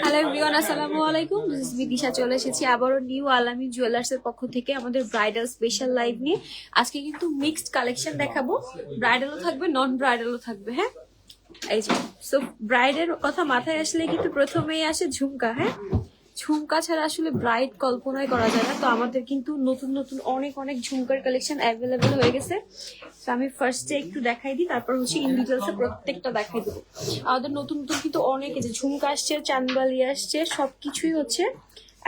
Hello everyone, আসসালামু আলাইকুম। This is Bidisha. চলে এসেছি আবারও নিউ আলামিন জুয়েলার্স এর পক্ষ থেকে আমাদের ব্রাইডাল স্পেশাল লাইভ নিয়ে। আজকে কিন্তু মিক্সড কালেকশন দেখাবো, ব্রাইডালও থাকবে নন ব্রাইডালও থাকবে। হ্যাঁ, এই যে সো ব্রাইডের কথা মাথায় আসলে কিন্তু প্রথমেই আসে ঝুমকা। হ্যাঁ, ঝুমকা ছাড়া আসলে ব্রাইড কল্পনাই করা যায় না। তো আমাদের কিন্তু নতুন নতুন অনেক অনেক ঝুমকার কালেকশন অ্যাভেলেবেল হয়ে গেছে। তো আমি ফার্স্টে একটু দেখাই দিই, তারপর হচ্ছে ইন ডিটেলসে প্রত্যেকটা দেখাই দেবো। আমাদের নতুন নতুন কিন্তু অনেক যে ঝুমকা আসছে, চাঁদবালি আসছে, সবকিছুই হচ্ছে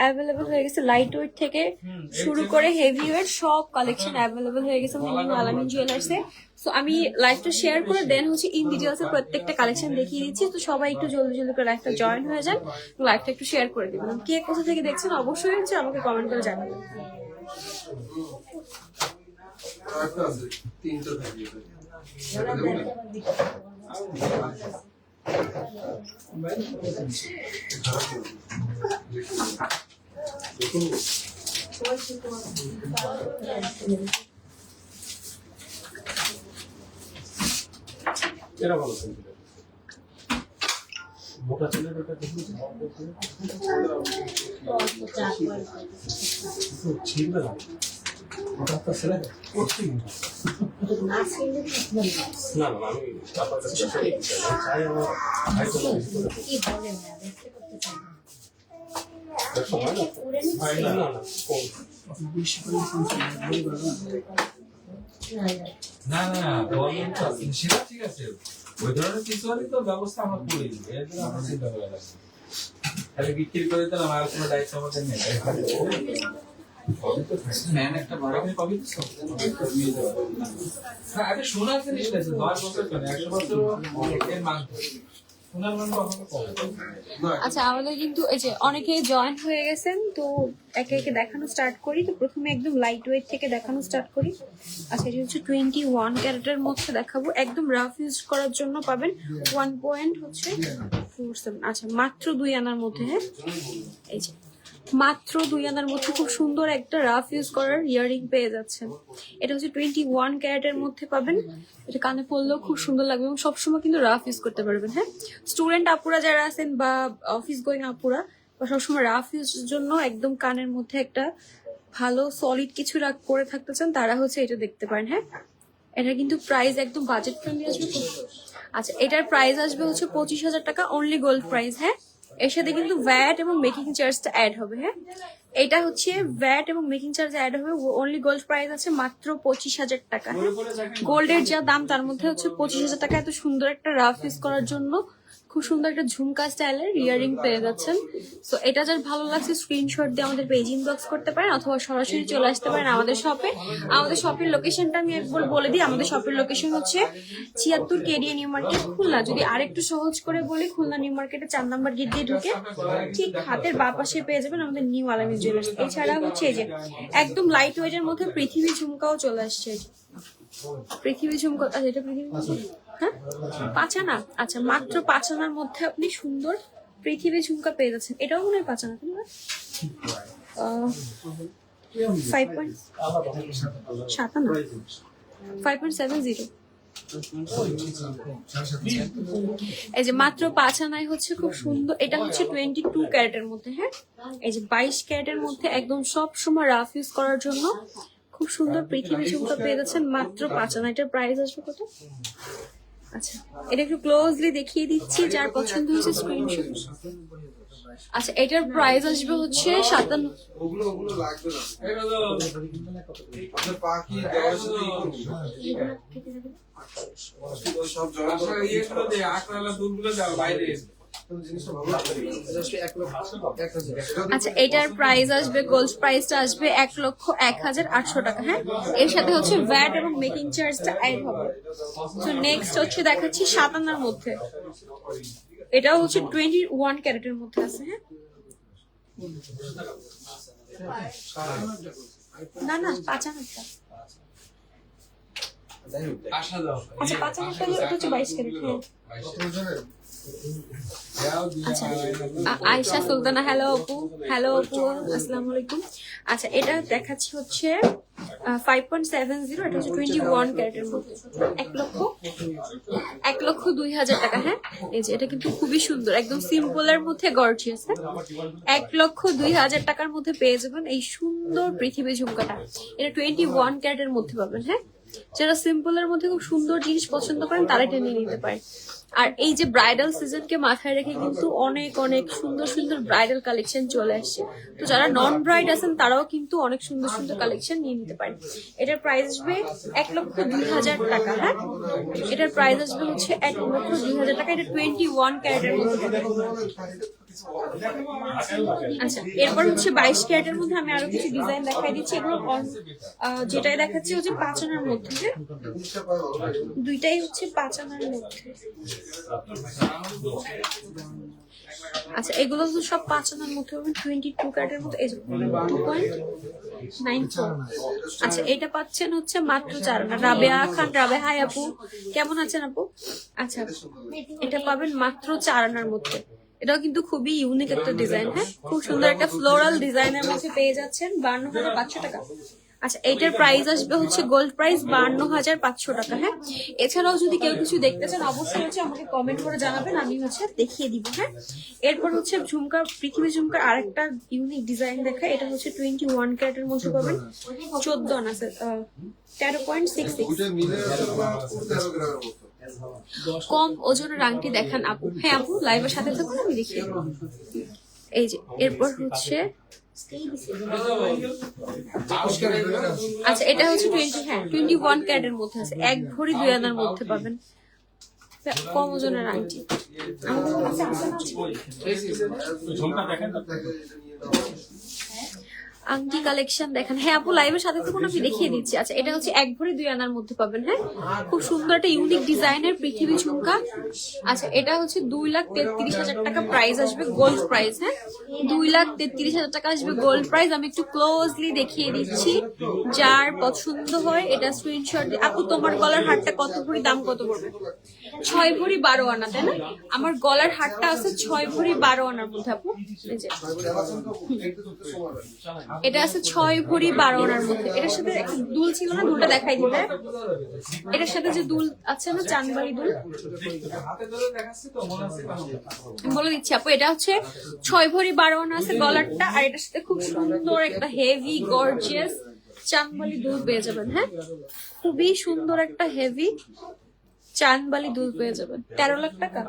অ্যাভেলেবেল হয়ে গেছে। লাইট ওয়েট থেকে শুরু করে হেভি ওয়েট সব কালেকশন অ্যাভেলেবেল হয়ে গেছে নিউ আলামিন জুয়েলার্সে। তো আমি লাইভটা শেয়ার করে দেন হচ্ছে ইন ডিটেলসে প্রত্যেকটা কালেকশন দেখিয়ে দিচ্ছি। তো সবাই একটু জলদি জলদি করে লাইভটা জয়েন হয়ে যান, লাইভটা একটু শেয়ার করে দিবেন। কে কোথা থেকে দেখছেন অবশ্যই হচ্ছে আমাকে কমেন্ট করে জানাবেন। এরা ভালো মোটা ছেলের ওটা ছিল না, ওটা তো ছেলে করছি না। না না, আমি আপনার কাছে চাই আমার ভাই তো কি বলেন না, দেখতে করতে চাই না। না না না না বলেন তো সেটা ঠিক আছে, ওই ধরনের কিছু হলে তো ব্যবস্থা আমরা করে দিই, এর জন্য আমরা চিন্তা করে রাখি। তাহলে বিক্রি করে দিলাম, আর কোনো দায়িত্ব আমাদের নেই। একটা বড় কবি তো আগে শোনার জিনিস আছে, 10 বছর কেন 100 বছর এর মান আচ্ছা, আমাদের কিন্তু এই যে অনেকে জয়েন হয়ে গেছেন, তো একে একে দেখানো স্টার্ট করি। তো প্রথমে একদম লাইট ওয়েট থেকে দেখানো স্টার্ট করি। আচ্ছা, এটা হচ্ছে 21 ক্যারেটের মধ্যে দেখাবো, একদম রাফ ইউজ করার জন্য পাবেন 1.47। আচ্ছা, মাত্র 2 আনার মধ্যে। হ্যাঁ, এই যে মাত্র 2 আনার মধ্যে খুব সুন্দর একটা রাফ ইউজ করার ইয়াররিং পেয়ে যাচ্ছেন। এটা হচ্ছে 21 ক্যারেটের মধ্যে পাবেন। এটা কানে পরলেও খুব সুন্দর লাগবে এবং সবসময় কিন্তু রাফ ইউজ করতে পারবেন। হ্যাঁ, স্টুডেন্ট আপুরা যারা আছেন বা অফিস গোয়িং আপুরা বা সবসময় রাফ ইউজের জন্য একদম কানের মধ্যে একটা ভালো সলিড কিছু করে থাকতে চান, তারা হচ্ছে এটা দেখতে পারেন। হ্যাঁ, এটা কিন্তু প্রাইস একদম বাজেট ফ্রেন্ডলি আসবে। আচ্ছা, এটার প্রাইস আসবে হচ্ছে 25,000 টাকা, অনলি গোল্ড প্রাইস। হ্যাঁ, এর সাথে কিন্তু ভ্যাট এবং মেকিং চার্জটা অ্যাড হবে। হ্যাঁ, এটা হচ্ছে ভ্যাট এবং মেকিং চার্জ অ্যাড হবে। অনলি গোল্ড প্রাইস আছে মাত্র 25,000 টাকা। গোল্ডের যা দাম তার মধ্যে হচ্ছে 25,000 টাকা এত সুন্দর একটা রাফ ইউজ করার জন্য খুব সুন্দর একটা ঝুমকা স্টাইলের ইয়াররিং পেয়ে যাচ্ছেন। তো এটা যার ভালো লাগছে স্ক্রিনশট দিয়ে আমাদের পেজ ইনবক্স করতে পারেন অথবা সরাসরি চলে আসতে পারেন আমাদের শপে। আমাদের শপের লোকেশনটা আমি একবার বলে দিই। আমাদের শপের লোকেশন হচ্ছে 76 কেডিএ নিউ মার্কেট, খুলনা। যদি আরেকটু সহজ করে বলি, খুলনা নিউ মার্কেটে 4 নম্বর গেট দিয়ে ঢুকে ঠিক হাতের বাঁ পাশে পেয়ে যাবেন আমাদের নিউ আলামিন জুয়েলার্স। এছাড়া হচ্ছে এই যে একদম লাইট ওয়েটের মধ্যে পৃথিবী ঝুমকাও চলে আসছে। পৃথিবী ঝুমকা, আচ্ছা এটা পৃথিবী, হ্যাঁ 5 আনা। আচ্ছা, মাত্র 5 আনার মধ্যে আপনি সুন্দর পৃথিবী ঝুমকা পেয়ে যাচ্ছেন। এটাও মনে হয় 5 আনা, তাই না? 5.7 আনা, 5.70। এই যে মাত্র 5 আনায় হচ্ছে খুব সুন্দর। এটা হচ্ছে 22 ক্যারেটের মধ্যে। হ্যাঁ, এই যে 22 ক্যারেটের মধ্যে একদম সব সময় রাফ ইউজ করার জন্য খুব সুন্দর পৃথিবী ঝুমকা পেয়ে যাচ্ছেন মাত্র 5 আনা। এটার প্রাইস আসবে কত? আচ্ছা, এটা একটু ক্লোজলি দেখিয়ে দিচ্ছি, যার পছন্দ হয়েছে স্ক্রিনশট। আচ্ছা, এটার প্রাইস আসবে হচ্ছে 57। আচ্ছা, এটার প্রাইস আসবে, গোল্ড প্রাইসটা আসবে 1,01,800 টাকা। হ্যাঁ, এর সাথে হচ্ছে ভ্যাট এবং মেকিং চার্জটা অ্যাড হবে। তো নেক্সট হচ্ছে দেখাচ্ছি 57 মধ্যে। এটাও হচ্ছে 21 ক্যারেটের মধ্যে আছে। হ্যাঁ, না না 5 আনারটা। আচ্ছা, 5 আনারটা এটা হচ্ছে 22 ক্যারেট। আচ্ছা, আয়েশা সুলতানা, হ্যালো আপু, হ্যালো আপু, আসসালামু আলাইকুম। আচ্ছা, এটা দেখাচ্ছি হচ্ছে 5.70, এটা হচ্ছে 21 ক্যারেটের মধ্যে 1,02,000 টাকা। হ্যাঁ, এই যে এটা কিন্তু খুবই সুন্দর, একদম সিম্পলের মধ্যে গর্জিয়াস। হ্যাঁ, 1,02,000 টাকার মধ্যে পেয়ে যাবেন এই সুন্দর পৃথিবী ঝুমকাটা। এটা 21 ক্যারেটের মধ্যে পাবেন। হ্যাঁ, যারা সিম্পলের মধ্যে খুব সুন্দর জিনিস পছন্দ করেন তারা এটা নিয়ে নিতে পারেন। আর এই যে ব্রাইডাল সিজনকে মাথায় রেখে কিন্তু অনেক অনেক সুন্দর সুন্দর ব্রাইডাল কালেকশন চলে আসছে। তো যারা নন ব্রাইড আছেন তারাও কিন্তু অনেক সুন্দর সুন্দর কালেকশন নিয়ে নিতে পারেন। এটার প্রাইস আসবে 1,02,000 টাকা। হ্যাঁ, এটার প্রাইস আসবে হচ্ছে 1,02,000 টাকা। এটা 21 ক্যারেটের মধ্যে। আচ্ছা, এরপর হচ্ছে 22 ক্যারেটের মধ্যে আমি আরো কিছু ডিজাইন দেখাই দিচ্ছি। এগুলো যেটাই দেখাচ্ছি হচ্ছে 5 আনার মধ্যে। হ্যাঁ, দুইটাই হচ্ছে 5 আনার মধ্যে। আচ্ছা, এগুলো তো সব 5 আনার মধ্যে হবে। 22 ক্যারেটের মধ্যে, এই যে 2.94। আচ্ছা, এটা পাচ্ছেন হচ্ছে মাত্র 4 আনা। রাবেয়া খান, রাবেয়া, হাই আপু, কেমন আছেন আপু? আচ্ছা, এটা পাবেন মাত্র 4 আনার মধ্যে। এটাও কিন্তু খুবই ইউনিক একটা ডিজাইন। হ্যাঁ, খুব সুন্দর একটা ফ্লোরাল ডিজাইনের মধ্যে পেয়ে যাচ্ছেন 52,500 টাকা। আচ্ছা, এইটার প্রাইস আসবে হচ্ছে গোল্ড প্রাইস 52,500 টাকা। হ্যাঁ, এছাড়াও যদি কেউ কিছু দেখতে চান অবশ্যই হচ্ছে আমাকে কমেন্ট করে জানাবেন, আমি হচ্ছে দেখিয়ে দিব। হ্যাঁ, এরপর হচ্ছে ঝুমকা, পৃথিবী ঝুমকার আরেকটা ইউনিক ডিজাইন দেখা। এটা হচ্ছে 21 ক্যারেটের মধ্যে পাবেন 14 আনা, 13.66। কম ওজনের আংটি দেখান আপু। হ্যাঁ আপু, লাইভের সাথে থাকুন, আমি দেখিয়ে দেবো। এই যে এরপর হচ্ছে, আচ্ছা এটা হচ্ছে 21 ক্যারেটের মধ্যে আছে, 1 ভরি 2 আনার মধ্যে পাবেন কম ওজনের আংটি। আমাদের কাছে আংটি কালেকশন দেখেন। হ্যাঁ আপু, লাইভের সাথে তখন আমি দেখিয়ে দিচ্ছি। আচ্ছা, এটা হচ্ছে 1 ভরি 2 আনার মধ্যে পাবেন। হ্যাঁ, খুব সুন্দর একটা ইউনিক ডিজাইনের পৃথিবী ঝুমকা। আচ্ছা, এটা হচ্ছে 2,33,000 টাকা প্রাইস আসবে, গোল্ড প্রাইস। হ্যাঁ, 2,33,000 টাকা আসবে গোল্ড প্রাইস। আমি একটু ক্লোজলি দেখিয়ে দিচ্ছি, যার পছন্দ হয় এটা স্ক্রিনশট। আপু, তোমার গলার হারটা কত ভরি, দাম কত পড়বে? 6 ভরি 12 আনা, তাই না? আমার গলার হারটা আছে 6 ভরি 12 আনার মধ্যে আপু। এই যে এটা আছে 6 ভরি 12 আনার মধ্যে। এটার সাথে একটা দুল ছিল না, দুলটা দেখাই দিতে। এটার সাথে যে দুল আছে না, চাঁদবাড়ি দুল, বলে দিচ্ছি আপু। এটা হচ্ছে 6 ভরি 12 আনা আছে গলারটা, আর এটার সাথে খুব সুন্দর একটা হেভি গর্জিয়াস চাঁদবাড়ি দুল পেয়ে যাবেন। হ্যাঁ, খুবই সুন্দর একটা হেভি চাঁদবালি দুল পেয়ে যাবেন 13 লাখ টাকা।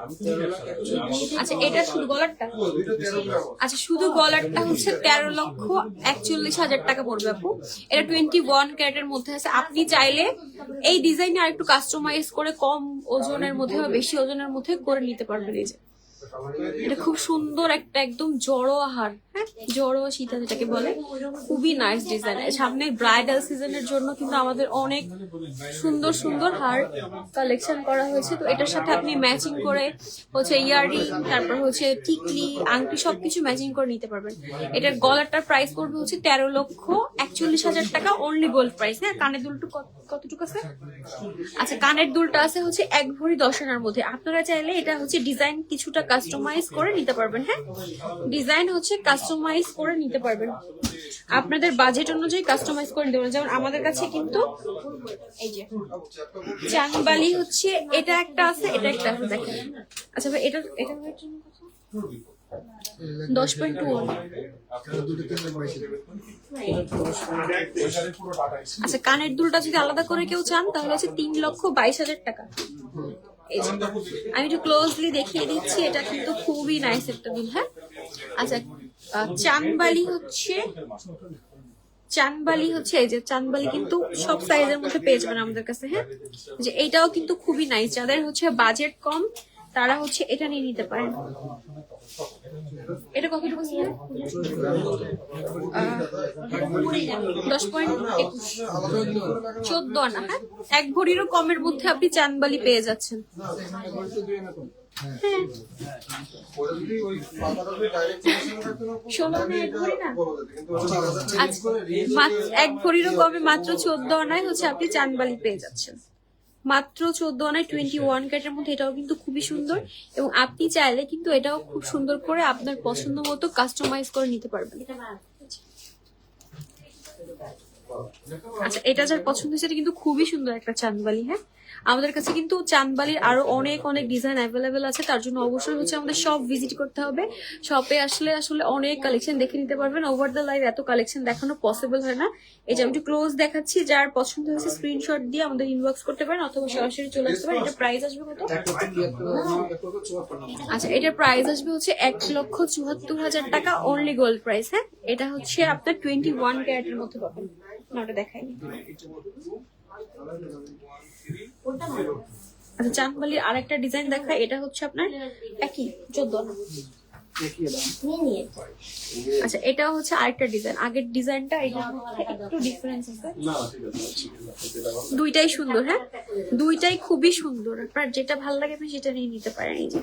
আচ্ছা, এটা শুধু গলারটা? আচ্ছা, শুধু গলারটা হচ্ছে 13,41,000 টাকা পড়বে আপু। এটা 21 ক্যারেটের মধ্যে আছে। আপনি চাইলে এই ডিজাইনে আর একটু কাস্টমাইজ করে কম ওজনের মধ্যে বা বেশি ওজনের মধ্যে করে নিতে পারবেন। এই যে এটা খুব সুন্দর একটা একদম জড়ো হার। হ্যাঁ, জড়ো সীতা যেটাকে বলে, খুবই নাইস ডিজাইন। সামনে ব্রাইডাল সিজনের জন্য কিন্তু আমাদের অনেক সুন্দর সুন্দর হার কালেকশন করা হয়েছে। তো এটার সাথে আপনি ম্যাচিং করে হচ্ছে ইয়াররিং, তারপর হচ্ছে টিকলি, আংটি সবকিছু ম্যাচিং করে নিতে পারবেন। এটার গলাটার প্রাইস পড়বে হচ্ছে 13,41,000 টাকা, অনলি গোল্ড প্রাইস। হ্যাঁ, কানের দুলটু কতটুকু আছে? আচ্ছা, কানের দুলটা আছে হচ্ছে 1 ভরি 10 আনার মধ্যে। আপনারা চাইলে এটা হচ্ছে ডিজাইন কিছুটা কাস্টমাইজ করে নিতে পারবেন। হ্যাঁ, ডিজাইন হচ্ছে কাস্টমাইজ করে নিতে পারবেন, আপনাদের বাজেট অনুযায়ী কাস্টমাইজ করে নিতে পারবেন। যেমন আমাদের কাছে কিন্তু এই যে চাঁদবালি হচ্ছে এটা একটা আছে, এটা একটা আছে, দেখেন। আচ্ছা ভাই, এটা 10.21। আচ্ছা, কানের দুলটা যদি আলাদা করে কেউ চান তাহলে হচ্ছে 3,22,000 টাকা। আমি একটু ক্লোজলি দেখিয়ে দিচ্ছি, এটা কিন্তু খুবই নাইস একটা দুল। হ্যাঁ, আচ্ছা, চাঁদবালি হচ্ছে এই যে চাঁদবালি কিন্তু সব সাইজের মধ্যে পেয়ে যাবেন আমাদের কাছে। হ্যাঁ, যে এইটাও কিন্তু খুবই নাইস। যাদের হচ্ছে বাজেট কম তারা হচ্ছে এটা নিয়ে নিতে পারেন। এটা কতটুকু ছিল? 10.14 আনা। হ্যাঁ, 1 ভরিরও কমের মধ্যে আপনি চাঁদবালি পেয়ে যাচ্ছেন। হ্যাঁ, 1 ভরিরও কমে মাত্র 14 আনায় হচ্ছে আপনি চাঁদবালি পেয়ে যাচ্ছেন। মাত্র 14 আনায় 21 ক্যারেটের মধ্যে। এটাও কিন্তু খুবই সুন্দর, এবং আপনি চাইলে কিন্তু এটাও খুব সুন্দর করে আপনার পছন্দ মতো কাস্টমাইজ করে নিতে পারবেন। আচ্ছা, এটা যার পছন্দ হয়েছে, এটা কিন্তু খুবই সুন্দর একটা চাঁদবালি। হ্যাঁ, আমাদের কাছে কিন্তু চাঁদবালির আরো অনেক অনেক ডিজাইন অ্যাভেলেবেল আছে, তার জন্য অবশ্যই হচ্ছে আমাদের শপ ভিজিট করতে হবে। শপে আসলে আসলে অনেক কালেকশন দেখে নিতে পারবেন। ওভার দ্য লাইভ এত কালেকশন দেখানো পসিবল হয় না। এই যে আমি একটু ক্লোজ দেখাচ্ছি, যার পছন্দ হয়েছে স্ক্রিনশট দিয়ে আমাদের ইনবক্স করতে পারেন অথবা সরাসরি চলে আসতে পারেন। এটা প্রাইস আসবে কত? আচ্ছা, এটার প্রাইস আসবে হচ্ছে 1,74,000 টাকা, অনলি গোল্ড প্রাইস। হ্যাঁ, এটা হচ্ছে আপনার 21 ক্যারেটের মধ্যে পাবেন। না, ওটা দেখাইনি। আচ্ছা, চাঁদবালির আরেকটা ডিজাইন দেখায়, এটা হচ্ছে আপনার একই 14 না। আচ্ছা, এটা হচ্ছে আরেকটা ডিজাইন, আগের ডিজাইনটা এটার মধ্যে একটু ডিফারেন্স আছে। দুইটাই সুন্দর। হ্যাঁ, দুইটাই খুবই সুন্দর। আপনার যেটা ভালো লাগে আপনি সেটা নিয়ে নিতে পারেন। এই যে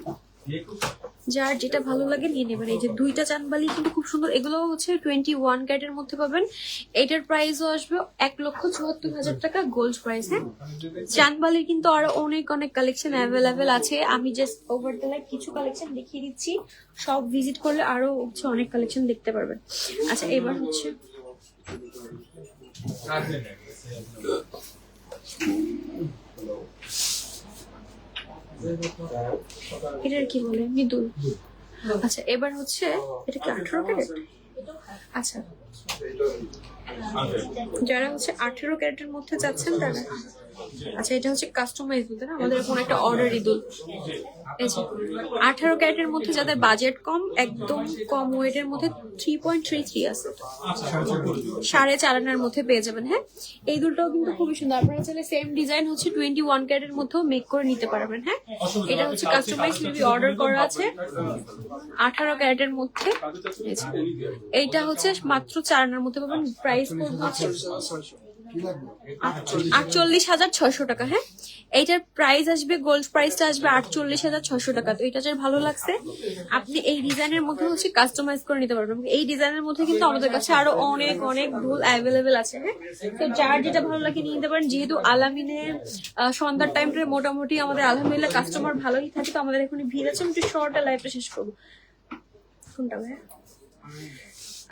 যার যেটা ভালো লাগে নিয়ে নেবেন। এই যে দুইটা চাঁদবালি কিন্তু খুব সুন্দর, এগুলো হচ্ছে 21 ক্যারেটের মধ্যে পাবেন। এটার প্রাইসও আসবে 1,74,000 টাকা, গোল্ড প্রাইস। হ্যাঁ, চাঁদবালির কিন্তু আরো অনেক অনেক কালেকশন অ্যাভেলেবেল আছে। আমি জাস্ট ওভার দ্য লাইভ কিছু কালেকশন দেখিয়ে দিচ্ছি, সব ভিজিট করলে আরো হচ্ছে অনেক কালেকশন দেখতে পারবেন। আচ্ছা, এবার হচ্ছে এটার কি বলে, মৃদুল। আচ্ছা, এবার হচ্ছে এটা কি 18 ক্যারেট? আচ্ছা, যারা হচ্ছে 18 ক্যারেটের মধ্যে যাচ্ছেন তারা, আচ্ছা এটা হচ্ছে কাস্টমাইজ দুল না, আমাদের কোনো একটা অর্ডারি দুল। এই যে 18 ক্যারেটের মধ্যে যাদের বাজেট কম, একদম কম ওয়েটের মধ্যে 3.33 আছে, 4.5 আনার মধ্যে পেয়ে যাবেন। হ্যাঁ, এই দুলটাও কিন্তু খুবই সুন্দর। আপনারা চাইলে সেম ডিজাইন হচ্ছে 21 ক্যারেটের মধ্যেও মেক করে নিতে পারবেন। হ্যাঁ, এটা হচ্ছে কাস্টমাইজ মেবি অর্ডার করা আছে 18 ক্যারেটের মধ্যে। এইটা হচ্ছে মাত্র 4 আনার মধ্যে পাবেন। প্রাইস হচ্ছে 48,600 টাকা। হ্যাঁ, এইটার প্রাইস আসবে, গোল্ড প্রাইসটা আসবে 48,600 টাকা। তো এটা যার ভালো লাগছে আপনি এই ডিজাইনের মধ্যে হচ্ছে কাস্টমাইজ করে নিতে পারবেন। এই ডিজাইনের মধ্যে কিন্তু আমাদের কাছে আরো অনেক অনেক দুল অ্যাভেলেবেল আছে। হ্যাঁ, তো যার যেটা ভালো লাগে নিয়ে নিতে পারেন। যেহেতু আলামিনের সন্ধ্যার টাইমটা মোটামুটি আমাদের আলহামদুলিল্লাহ কাস্টমার ভালোই থাকে, তো আমাদের এখন ভিড় আছে। আমি একটু শর্টে লাইভটা শেষ করবো। কোনটা ভাই?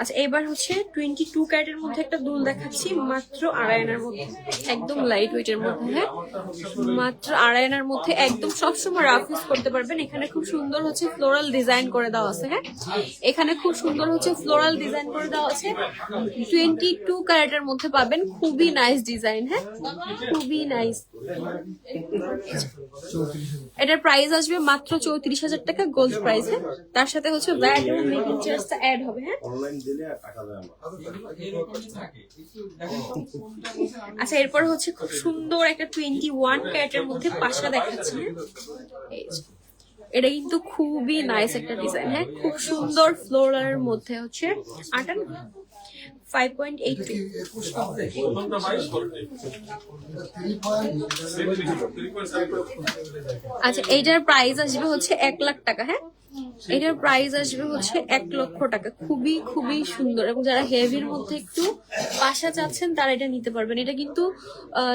আচ্ছা, এবার হচ্ছে 22 ক্যারেটের মধ্যে একটা দুল দেখাচ্ছি, মাত্র 2.5 আনার মধ্যে, একদম লাইট ওয়েটের মধ্যে। হ্যাঁ, মাত্র 2.5 আনার মধ্যে, একদম সবসময় রাফ ইউজ করতে পারবেন। এখানে খুব সুন্দর হচ্ছে ফ্লোরাল ডিজাইন করে দেওয়া আছে। হ্যাঁ, এখানে খুব সুন্দর হচ্ছে ফ্লোরাল ডিজাইন করে দেওয়া আছে। 22 ক্যারেটের মধ্যে পাবেন, খুবই নাইস ডিজাইন। হ্যাঁ, খুবই নাইস। এটার প্রাইস আসবে মাত্র 34,000 টাকা, গোল্ড প্রাইস। হ্যাঁ, তার সাথে হচ্ছে ভ্যাট এবং মেকিং চার্জটা অ্যাড হবে। হ্যাঁ, আচ্ছা, এরপর হচ্ছে খুব সুন্দর একটা 21 ক্যারেটের মধ্যে পাশা দেখাচ্ছি। এটা কিন্তু খুবই নাইস একটা ডিজাইন। হ্যাঁ, খুব সুন্দর ফ্লোরালের মধ্যে হচ্ছে 5.82। আচ্ছা, এইটার প্রাইস আসবে হচ্ছে 1 লাখ টাকা। হ্যাঁ, এটার প্রাইস আসবে হচ্ছে 1 লক্ষ টাকা। খুবই খুবই সুন্দর, এবং যারা হেভির মধ্যে একটু পাশা চাচ্ছেন তারা এটা নিতে পারবেন। এটা কিন্তু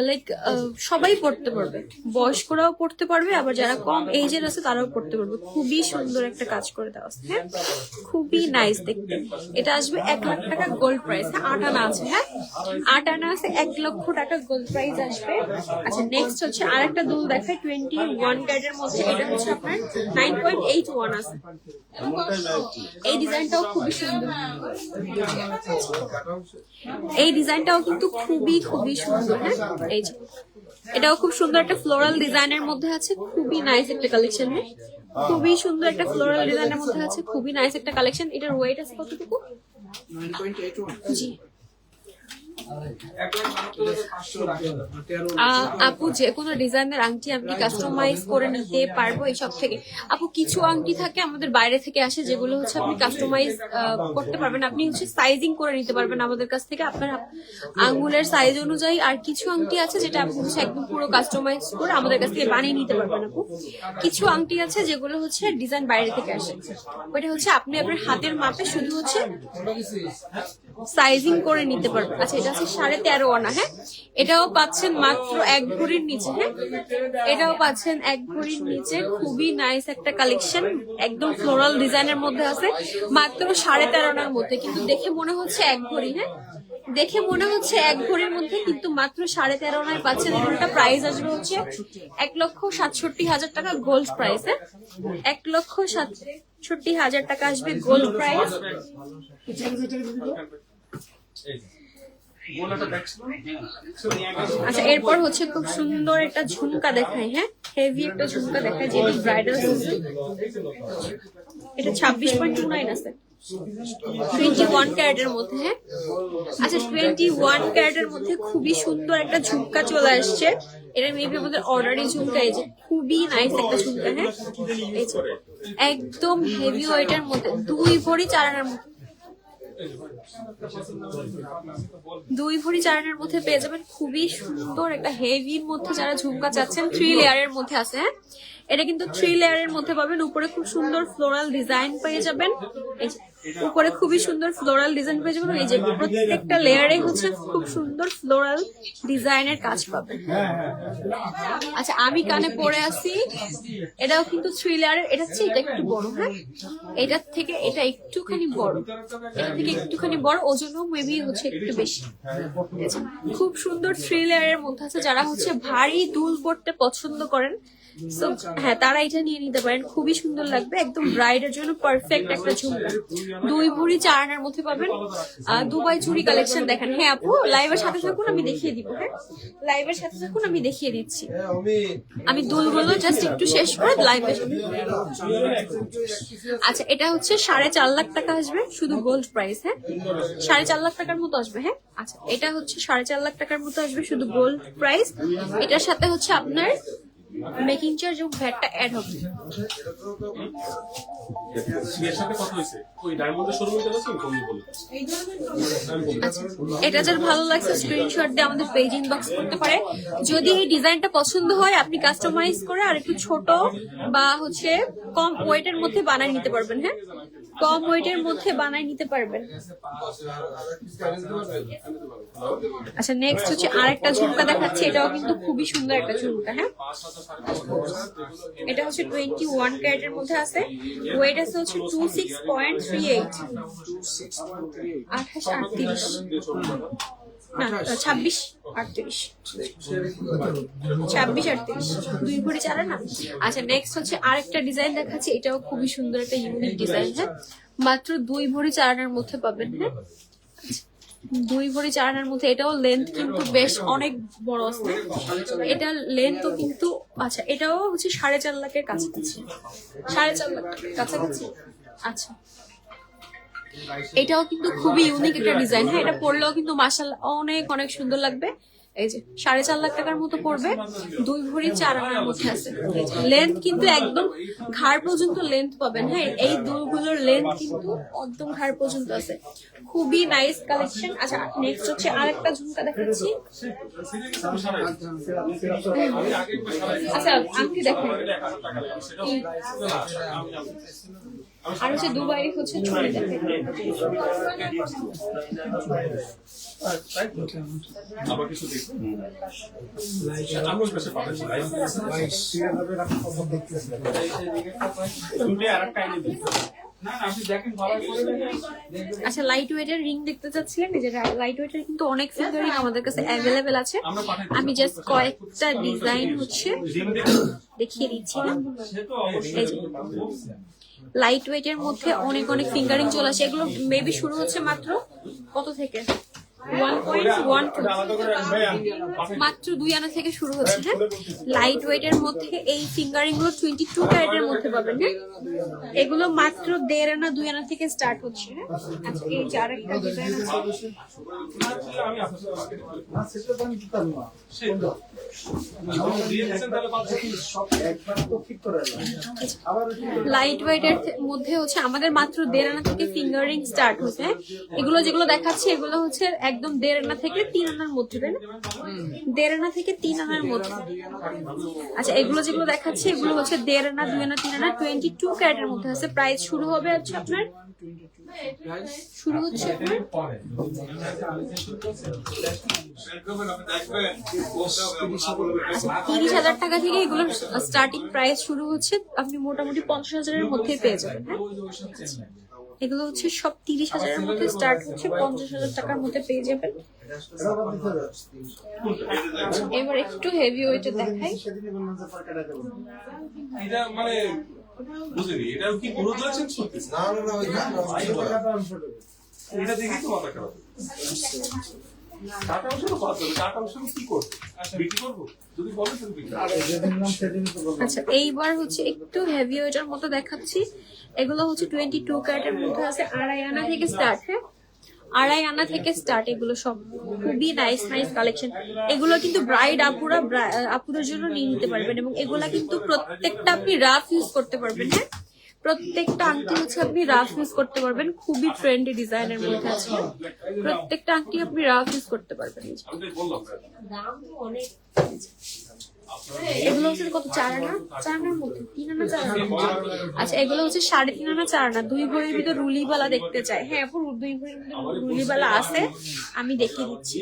লাইক সবাই পড়তে পারবে, বয়স্করাও পড়তে পারবে, আবার যারা কম এজের আছে তারাও পড়তে পারবে। খুবই সুন্দর একটা কাজ করে দেওয়া আছে। হ্যাঁ, খুবই নাইস দেখতে। এটা আসবে 1 লাখ টাকা, গোল্ড প্রাইস। হ্যাঁ, 8 আনা আছে। হ্যাঁ, 8 আনা আছে, 1 লক্ষ টাকা গোল্ড প্রাইস আসবে। আচ্ছা, নেক্সট হচ্ছে আরেকটা দুল দেখায় 21 ক্যারেটের মধ্যে। এটা হচ্ছে আপনার 9.81 আছে। এই ডিজাইনটাও খুবই সুন্দর। এই ডিজাইনটাও কিন্তু খুবই খুবই সুন্দর। হ্যাঁ, এই যে এটাও খুব সুন্দর একটা ফ্লোরাল ডিজাইনের মধ্যে আছে, খুবই নাইস একটা কালেকশন। হ্যাঁ, খুবই সুন্দর একটা ফ্লোরাল ডিজাইনের মধ্যে আছে, খুবই নাইস একটা কালেকশন। এটার ওয়েট আছে কতটুকু? জি আপু, যে কোনো ডিজাইনের আংটি আমি কাস্টমাইজ করে নিতে পারবো এইসব থেকে? আপু, কিছু আংটি থাকে আমাদের বাইরে থেকে আসে, যেগুলো হচ্ছে আপনি কাস্টমাইজ করতে পারবেন। আপনি হচ্ছে সাইজিং করে নিতে পারবেন আমাদের কাছ থেকে আপনার আঙ্গুলের সাইজ অনুযায়ী। আর কিছু আংটি আছে যেটা আপনি হচ্ছে একদম পুরো কাস্টমাইজ করে আমাদের কাছ থেকে বানিয়ে নিতে পারবেন। আপু, কিছু আংটি আছে যেগুলো হচ্ছে ডিজাইন বাইরে থেকে আসে, ওইটা হচ্ছে আপনি আপনার হাতের মাপে শুধু হচ্ছে সাইজিং করে নিতে পারবেন। আচ্ছা, এটা আছে 13.5 আনা। হ্যাঁ, এটাও পাচ্ছেন মাত্র 1 ভরির নিচে। হ্যাঁ, এটাও পাচ্ছেন 1 ভরির নিচে। খুবই নাইস একটা কালেকশন, একদম ফ্লোরাল ডিজাইনের মধ্যে আছে, মাত্র 13.5 আনার মধ্যে, কিন্তু দেখে মনে হচ্ছে 1 ভরি। হ্যাঁ, দেখে মনে হচ্ছে 1 ভরির মধ্যে, কিন্তু মাত্র 13.5 আনায় পাচ্ছেন। এটা প্রাইস আসবে হচ্ছে 1,67,000 টাকা গোল্ড প্রাইস। 1,67,000 টাকা আসবে গোল্ড প্রাইস। আচ্ছা, এরপর হচ্ছে খুব সুন্দর একটা ঝুমকা দেখাই। হ্যাঁ, হেভি একটা ঝুমকা দেখাই, যেটি ব্রাইডাল সিজন। এটা 26.29 আছে, 21 ক্যারেটের মধ্যে। হ্যাঁ, আচ্ছা 21 ক্যারেটের মধ্যে খুবই সুন্দর একটা ঝুমকা চলে আসছে। এটা মেবি আমাদের অর্ডারি ঝুমকা। এই যে খুবই নাইস একটা ঝুমকা। হ্যাঁ, এই যে একদম হেভি ওয়েটের মধ্যে 2 ভরি 4 আনার মধ্যে, 2 ভরি 4 আনার মধ্যে পেয়ে যাবেন। খুবই সুন্দর একটা হেভির মধ্যে যারা ঝুমকা চাচ্ছেন, 3 লেয়ারের মধ্যে আছে। হ্যাঁ, এটা কিন্তু 3 লেয়ারের মধ্যে পাবেন। উপরে খুব সুন্দর ফ্লোরাল ডিজাইন পেয়ে যাবেন। এই যে উপরে খুবই সুন্দর ফ্লোরাল ডিজাইন পেয়ে যাবেন। এই যে প্রত্যেকটা লেয়ারে হচ্ছে খুব সুন্দর ফ্লোরাল ডিজাইনের কাজ পাবেন। আচ্ছা, আমি কানে পরে আসি, এটাও কিন্তু 3 লেয়ারের। এটা হচ্ছে এটা একটু বড়। হ্যাঁ, এটার থেকে এটা একটুখানি বড়, এটা থেকে একটুখানি বড়, ওজনও মেবি হচ্ছে একটু বেশি। খুব সুন্দর 3 লেয়ারের মধ্যে আছে। যারা হচ্ছে ভারী দুল পড়তে পছন্দ করেন, সো হ্যাঁ, তারা এটা নিয়ে নিতে পারেন। খুবই সুন্দর লাগবে, একদম ব্রাইডের জন্য পারফেক্ট একটা ঝুমকা। 2 ভরি 4 আনার মধ্যে পাবেন। দুবাই চুড়ি কালেকশন দেখেন। হ্যাঁ আপু, লাইভের সাথে থাকুন, আমি দেখিয়ে দিব। হ্যাঁ, লাইভের সাথে থাকুন, আমি দেখিয়ে দিচ্ছি। আমি দুলগুলো জাস্ট একটু শেষ করে লাইভে। আচ্ছা, এটা হচ্ছে 4.5 লাখ টাকা আসবে শুধু গোল্ড প্রাইস। হ্যাঁ, 4.5 লাখ টাকার মতো আসবে। হ্যাঁ, আচ্ছা, এটা হচ্ছে 4.5 লাখ টাকার মতো আসবে শুধু গোল্ড প্রাইস। এটার সাথে হচ্ছে আপনার মেকিং চার্জ এবং ভ্যাটটা অ্যাড হবে। আচ্ছা, এটা যার ভালো লাগছে স্ক্রিনশট দিয়ে আমাদের পেজ ইনবক্স করতে পারে। যদি এই ডিজাইনটা পছন্দ হয়, আপনি কাস্টমাইজ করে আর একটু ছোট বা হচ্ছে কম ওয়েটের মধ্যে বানায় নিতে পারবেন। হ্যাঁ, কম ওয়েটের মধ্যে বানায় নিতে পারবেন। আচ্ছা, নেক্সট হচ্ছে আরেকটা ঝুমকা দেখাচ্ছি। এটাও কিন্তু খুবই সুন্দর একটা ঝুমকা। হ্যাঁ, এটা হচ্ছে 21 ক্যারেটের মধ্যে আছে। ওয়েট আছে হচ্ছে 26.38, 28-38 না 26-38, 26-38, 2 ভরি 4 আনা। আচ্ছা, নেক্সট হচ্ছে আরেকটা ডিজাইন দেখাচ্ছি। এটাও খুবই সুন্দর একটা ইউনিক ডিজাইন। হ্যাঁ, মাত্র 2 ভরি 4 আনার মধ্যে পাবেন। হ্যাঁ, 2 ভরি 4 আনার মধ্যে। এটাও লেন্থ কিন্তু বেশ অনেক বড় আছে। এটা লেন্থও কিন্তু, আচ্ছা এটাও হচ্ছে 4.5 লাখের কাছাকাছি, 4.5 লাখ কাছাকাছি। আচ্ছা, এটাও কিন্তু খুবই ইউনিক একটা ডিজাইন। হ্যাঁ, এটা পরলেও কিন্তু মাশাআল্লাহ অনেক অনেক সুন্দর লাগবে। এই যে 4.5 লাখ টাকার মতো পড়বে, 2 ভরি 4 আনার মধ্যে আছে। লেন্থ কিন্তু একদম ঘাড় পর্যন্ত লেন্থ পাবেন। হ্যাঁ, এই দুলগুলোর লেন্থ কিন্তু একদম ঘাড় পর্যন্ত আছে। খুবই নাইস কালেকশন। আচ্ছা, নেক্সট হচ্ছে আরেকটা ঝুমকা দেখাচ্ছি। আচ্ছা, আংটি দেখেন। আর হচ্ছে দুবাই হচ্ছে চুড়ি দেখেন। আচ্ছা, লাইট ওয়েটের রিং দেখতে চাচ্ছিলেন? এই যে লাইট ওয়েটের কিন্তু অনেক ফিঙ্গার রিং আমাদের কাছে অ্যাভেলেবেল আছে। আমি জাস্ট কয়েকটা ডিজাইন হচ্ছে দেখিয়ে দিচ্ছি। লাইট ওয়েটের মধ্যে অনেক অনেক ফিঙ্গারিং চলে আসে। এগুলো মেবি শুরু হচ্ছে মাত্র কত থেকে? 1.12 মাত্র 2 আনা থেকে শুরু হচ্ছে। হ্যাঁ, লাইট ওয়েটের মধ্যে এই ফিঙ্গারিং গুলো 22 ক্যারেটের মধ্যে পাবেন। হ্যাঁ, এগুলো মাত্র 1.5 আনা 2 আনা থেকে স্টার্ট হচ্ছে। হ্যাঁ, আচ্ছা, এই যে আরেকটা ডিজাইন আছে। লাইট ওয়েটের মধ্যে হচ্ছে আমাদের মাত্র 1.5 আনা থেকে ফিঙ্গারিং স্টার্ট হচ্ছে। এগুলো যেগুলো দেখাচ্ছি এগুলো হচ্ছে একদম 1.5 আনা থেকে 3 আনার মধ্যে, তাই না? 1.5 আনা থেকে 3 আনার মধ্যে। আচ্ছা, এগুলো যেগুলো দেখাচ্ছি এগুলো হচ্ছে 1.5 আনা 2 আনা 3 আনা 22 ক্যারেটের মধ্যে আছে। প্রাইস শুরু হবে হচ্ছে আপনার শুরু হচ্ছে আপনার পরে 30,000 টাকা থেকে এগুলোর স্টার্টিং প্রাইস শুরু হচ্ছে। আপনি মোটামুটি 50,000-এর মধ্যে পেয়ে যাবেন। হ্যাঁ, এগুলো হচ্ছে সব 30,000-এর মধ্যে স্টার্ট হচ্ছে, 50,000 টাকার মধ্যে পেয়ে যাবেন। এবার একটু হেভি ওয়েটে দেখাই। এটা মানে বুঝিনি, এটা কি পুরো ধরেছেন সত্যি? না না না, এটা দেখি তো মাথা খারাপ। কাটা অংশ বাদ দেবে, কাটা অংশ কি করবো? বিক্রি করবো যদি বলে তুমি বিক্রি। আচ্ছা, এইবার হচ্ছে একটু হেভি ওয়েটের মতো দেখাচ্ছি। এগুলো হচ্ছে 22 ক্যারেটের মধ্যে আছে, 2.5 আনা থেকে স্টার্ট। হ্যাঁ, 2.5 আনা থেকে স্টার্ট। এগুলো সব খুবই নাইস কালেকশন। এগুলো কিন্তু ব্রাইড আপুদের জন্য নিয়ে নিতে পারবেন, এবং এগুলা কিন্তু প্রত্যেকটা আপনি রাফ ইউজ করতে পারবেন। হ্যাঁ, প্রত্যেকটা আংটি হচ্ছে আপনি রাফ ইউজ করতে পারবেন। খুবই ট্রেন্ডি ডিজাইনের মধ্যে আছে। প্রত্যেকটা আংটি আপনি রাফ ইউজ করতে পারবেন। এগুলো হচ্ছে কত, 4 আনা? 4 আনার মধ্যে 3 আনা 4 আনা। আচ্ছা, এগুলো হচ্ছে 3.5 আনা 4 আনা। 2 ভরির ভিতর রুলিবালা দেখতে চাই? হ্যাঁ আপু, 2 ভরির ভিতর রুলিবালা আছে, আমি দেখিয়ে দিচ্ছি।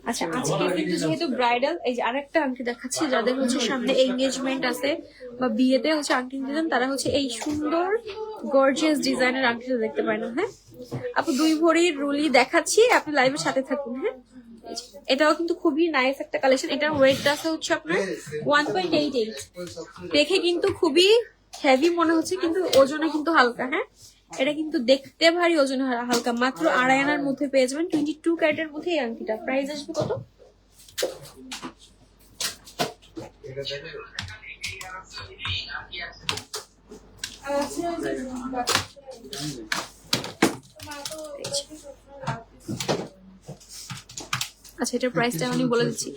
আচ্ছা, আজকে কিন্তু যেহেতু ব্রাইডাল, এই যে আরেকটা আংটি দেখাচ্ছি। যাদের হচ্ছে সামনে এঙ্গেজমেন্ট আছে বা বিয়েতে হচ্ছে আংটি দিতেন, তারা হচ্ছে এই সুন্দর গর্জিয়াস ডিজাইনের আংটিটা দেখতে পারেন। হ্যাঁ আপু, 2 ভরির রুলি দেখাচ্ছি, আপনি লাইভের সাথে থাকুন। হ্যাঁ, এটাও কিন্তু খুবই নাইস একটা কালেকশন। এটার ওয়েটটা আছে হচ্ছে আপনার 1.88। দেখে কিন্তু খুবই হেভি মনে হচ্ছে, কিন্তু ওজনে কিন্তু হালকা। হ্যাঁ, এটা কিন্তু দেখতে ভারী, ওজনে হালকা। মাত্র 2.5 আনার মধ্যে পেয়ে যাবেন। 22 ক্যারেটের মধ্যে এই আংটিটা প্রাইস আসবে কত? আচ্ছা, এটার প্রাইসটা আমি বলে দিচ্ছি।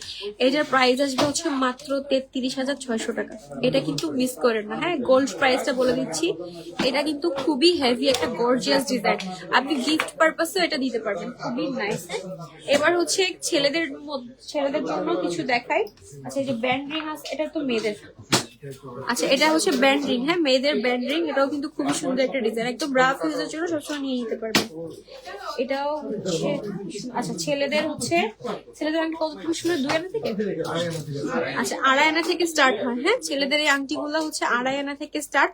এটার প্রাইস আসবে হচ্ছে মাত্র 33,600 টাকা। এটা কিন্তু মিস করেন না। হ্যাঁ, গোল্ড প্রাইসটা বলে দিচ্ছি। এটা কিন্তু খুবই হেভি একটা গর্জিয়াস ডিজাইন। আপনি গিফট পারপাসে এটা দিতে পারবেন, খুবই নাইস। এবার হচ্ছে ছেলেদের জন্য কিছু দেখাই। আচ্ছা, এই যে ব্যান্ড রিং আছে, এটা তো মেয়েদের। আচ্ছা, এটা হচ্ছে ব্যান্ড রিং। হ্যাঁ, মেয়েদের ব্যান্ড রিং। এটাও কিন্তু খুবই সুন্দর একটা ডিজাইন, একদম রাফ ইউজের জন্য সবসময় নিয়ে নিতে পারবেন। এটাও হচ্ছে, আচ্ছা ছেলেদের আংটি কত থেকে শুরু? 2 আনা থেকে? আচ্ছা, 2.5 আনা থেকে স্টার্ট হয়। হ্যাঁ, ছেলেদের এই আংটিগুলো হচ্ছে 2.5 আনা থেকে স্টার্ট।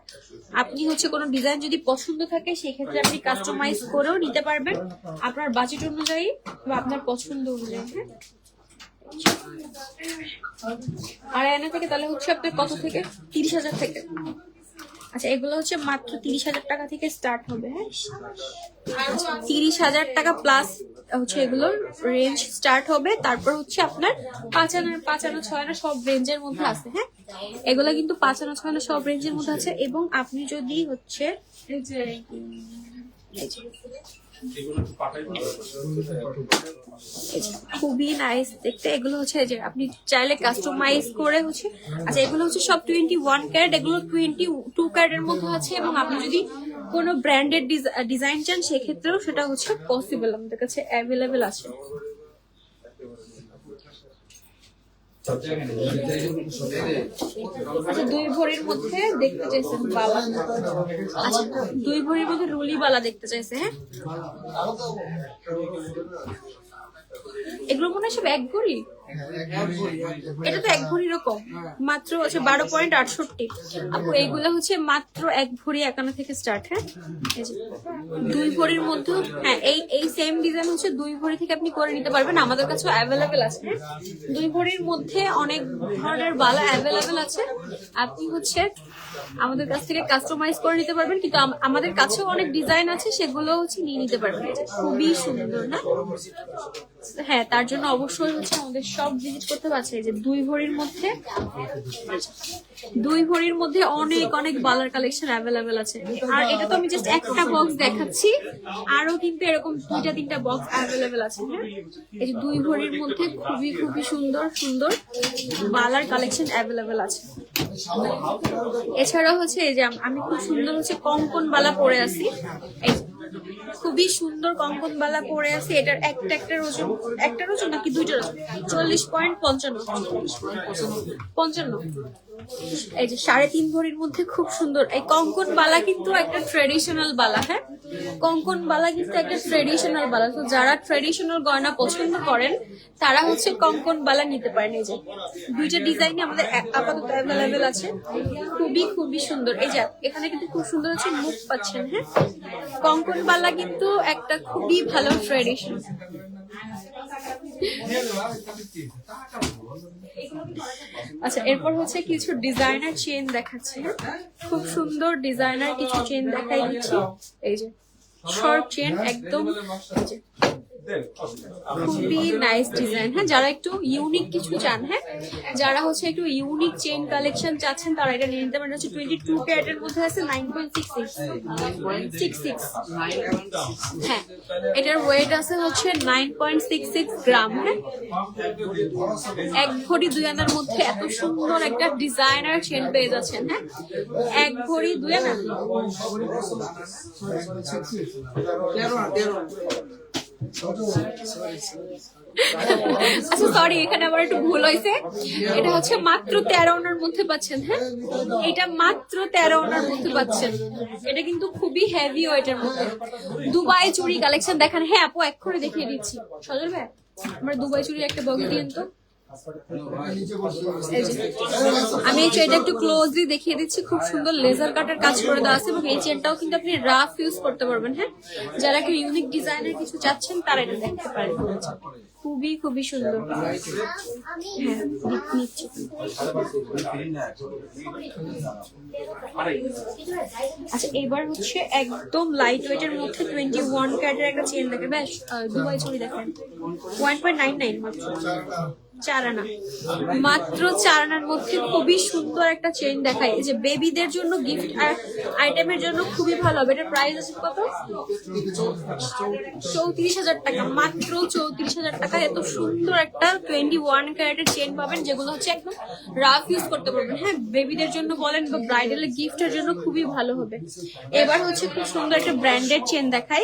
আপনি হচ্ছে কোনো ডিজাইন যদি পছন্দ থাকে, সেক্ষেত্রে আপনি কাস্টমাইজ করেও নিতে পারবেন আপনার বাজেট অনুযায়ী বা আপনার পছন্দ অনুযায়ী। হ্যাঁ, 2.5 আনা থেকে তাহলে হচ্ছে আপনার কত থেকে? 30,000 থেকে। আচ্ছা, এগুলো হচ্ছে মাত্র 30,000 টাকা থেকে স্টার্ট হবে। হ্যাঁ, 30,000 টাকা প্লাস হচ্ছে এগুলোর রেঞ্জ স্টার্ট হবে। তারপর হচ্ছে আপনার 5 আনা 6 আনা সব রেঞ্জের মধ্যে আছে। হ্যাঁ, এগুলো কিন্তু 5 আনা 6 আনা সব রেঞ্জের মধ্যে আছে। এবং আপনি যদি হচ্ছে খুবই নাইস দেখতে। এগুলো হচ্ছে যে আপনি চাইলে কাস্টমাইজ করে হচ্ছে। আচ্ছা, এগুলো হচ্ছে সব 21 ক্যারেট। এগুলো 22 ক্যারেটের মধ্যে আছে। এবং আপনি যদি কোনো ব্র্যান্ডেড ডিজাইন চান, সেক্ষেত্রেও সেটা হচ্ছে পসিবল, আমাদের কাছে অ্যাভেলেবেল আছে। আচ্ছা, 2 ভরির মধ্যে দেখতে চাইছেন বালা? আচ্ছা, 2 ভরির মধ্যে রুলি বালা দেখতে চাইছে। হ্যাঁ, এগুলো মনে হয় সব 1 ভরি। এটা তো 1 ভরি রকম মাত্র হচ্ছে 12.68। আপু, এইগুলো হচ্ছে মাত্র 1 ভরি 1 আনা থেকে স্টার্ট। হ্যাঁ, 2 ভরির মধ্যে। হ্যাঁ, এই সেম ডিজাইন হচ্ছে 2 ভরি থেকে আপনি করে নিতে পারবেন, আমাদের কাছে অ্যাভেলেবেল আছে। হ্যাঁ, 2 ভরির মধ্যে অনেক ধরনের বালা অ্যাভেলেবেল আছে। আপনি হচ্ছে আমাদের কাছ থেকে কাস্টমাইজ করে নিতে পারবেন, কিন্তু আমাদের কাছেও অনেক ডিজাইন আছে, সেগুলো হচ্ছে নিয়ে নিতে পারবেন। খুবই সুন্দর না? হ্যাঁ, তার জন্য অবশ্যই হচ্ছে আমাদের সব ভিজিট করতে পারছে। যে 2 ভরির মধ্যে অনেক বালার কালেকশন অ্যাভেলেবেল আছে। আর এটা তো আমি জাস্ট একটা বক্স দেখাচ্ছি, আরো কিন্তু এরকম 2-3টা বক্স অ্যাভেলেবেল আছে। হ্যাঁ, এই যে 2 ভরির মধ্যে খুবই সুন্দর বালার কালেকশন অ্যাভেলেবেল আছে। এছাড়াও হচ্ছে এই যে আমি খুব সুন্দর হচ্ছে কঙ্কন বালা পরে আছি। খুবই সুন্দর কঙ্কন বালা পরে আছে। এটার একটার ওজন নাকি দুইটার ওজন 40.55 এই যে 3.5 ভরির মধ্যে খুব সুন্দর এই কঙ্কন বালা, কিন্তু একটা ট্রেডিশনাল বালা। হ্যাঁ, কঙ্কন বালা কিন্তু একটা ট্রেডিশনাল বালা। তো যারা ট্রেডিশনাল গয়না পছন্দ করেন তারা হচ্ছে কঙ্কন বালা নিতে পারেন। এই যে দুইটা ডিজাইনই আমাদের আপাতত অ্যাভেলেবেল আছে। খুবই খুবই সুন্দর। এই যে এখানে কিন্তু খুব সুন্দর হচ্ছে মুখ পাচ্ছেন। হ্যাঁ, কঙ্কন বালা কিন্তু একটা খুবই ভালো ট্রেডিশন। আচ্ছা, এরপর হচ্ছে কিছু ডিজাইনার চেন দেখাচ্ছি। খুব সুন্দর ডিজাইনার কিছু চেন দেখাই দিচ্ছি। এই যে শর্ট চেন একদম, এই যে খুবই নাইস ডিজাইন। হ্যাঁ, যারা একটু ইউনিক কিছু চান, হ্যাঁ যারা হচ্ছে একটু ইউনিক চেন কালেকশন চাচ্ছেন তারা এটা নিয়ে নিতে পারেন। হচ্ছে 22 ক্যারেটের মধ্যে আছে 9.66। হ্যাঁ, এটার ওয়েট আছে হচ্ছে 9.66 গ্রাম। হ্যাঁ, 1 ভরি 2 আনার মধ্যে এত সুন্দর একটা ডিজাইনার চেন পেয়ে যাচ্ছেন। হ্যাঁ, 1 ভরি 2 আনা। আচ্ছা সরি, এখানে আবার একটু ভুল হয়েছে। এটা হচ্ছে মাত্র 13 আনার মধ্যে পাচ্ছেন। হ্যাঁ, এটা মাত্র 13 আনার মধ্যে পাচ্ছেন। এটা কিন্তু খুবই হেভি ওয়েটের মধ্যে। দুবাই চুড়ি কালেকশন দেখান। হ্যাঁ আপু, এক্ষুনি দেখিয়ে দিচ্ছি। সজল ভাই, আমার দুবাই চুড়ির একটা বগি দিন তো। আমি এই চেনটা একটু ক্লোজলি দেখিয়ে দিচ্ছি। খুব সুন্দর লেজার কাটার কাজ করে দেওয়া আছে এবং এই চেনটাও কিন্তু আপনি রাফ ইউজ করতে পারবেন। হ্যাঁ, যারা একটু ইউনিক ডিজাইনের কিছু চাচ্ছেন তারা এটা দেখতে পারেন। খুবই খুবই সুন্দর। হ্যাঁ, নিচ্ছি। আচ্ছা, এবার হচ্ছে একদম লাইট ওয়েটের মধ্যে 21 ক্যারেটের একটা চেন দেখে। বেশ, দুবাই চুড়ি দেখেন 1.99 মাত্র 4 আনা। মাত্র 4 আনার মধ্যে খুবই সুন্দর একটা চেন দেখায়। এই যে বেবিদের জন্য গিফট আইটেমের জন্য খুবই ভালো হবে। এটার প্রাইস আছে কত? 34,000 টাকা। মাত্র 34,000 টাকা এত সুন্দর একটা 21 ক্যারেটের চেন পাবেন, যেগুলো হচ্ছে একদম রাফ ইউজ করতে পারবেন। হ্যাঁ, বেবিদের জন্য বলেন বা ব্রাইডাল গিফটের জন্য খুবই ভালো হবে। এবার হচ্ছে খুব সুন্দর একটা ব্র্যান্ডেড চেন দেখাই।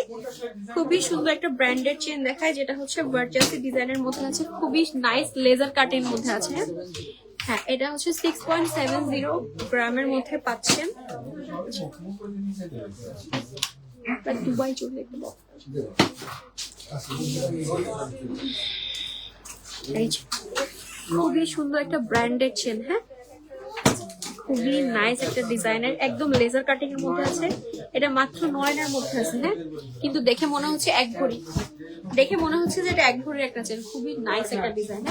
খুবই সুন্দর একটা ব্র্যান্ডেড চেন দেখায়, যেটা হচ্ছে ভার্জাসি ডিজাইনের মধ্যে আছে। খুবই নাইস লেজার কাটের মধ্যে আছে। হ্যাঁ, এটা হচ্ছে 6.70 গ্রামের মধ্যে পাচ্ছেন। দুবাই চলে খুবই সুন্দর একটা ব্র্যান্ডেড চেন। হ্যাঁ, খুবই নাইস একটা ডিজাইনের, একদম লেজার কাটিং এর মধ্যে আছে। এটা মাত্র 9 আনার মধ্যে আছে। হ্যাঁ, কিন্তু দেখে মনে হচ্ছে 1 ভরি। দেখে মনে হচ্ছে যে এটা 1 ভরির একটা চেন। খুবই নাইস একটা ডিজাইন।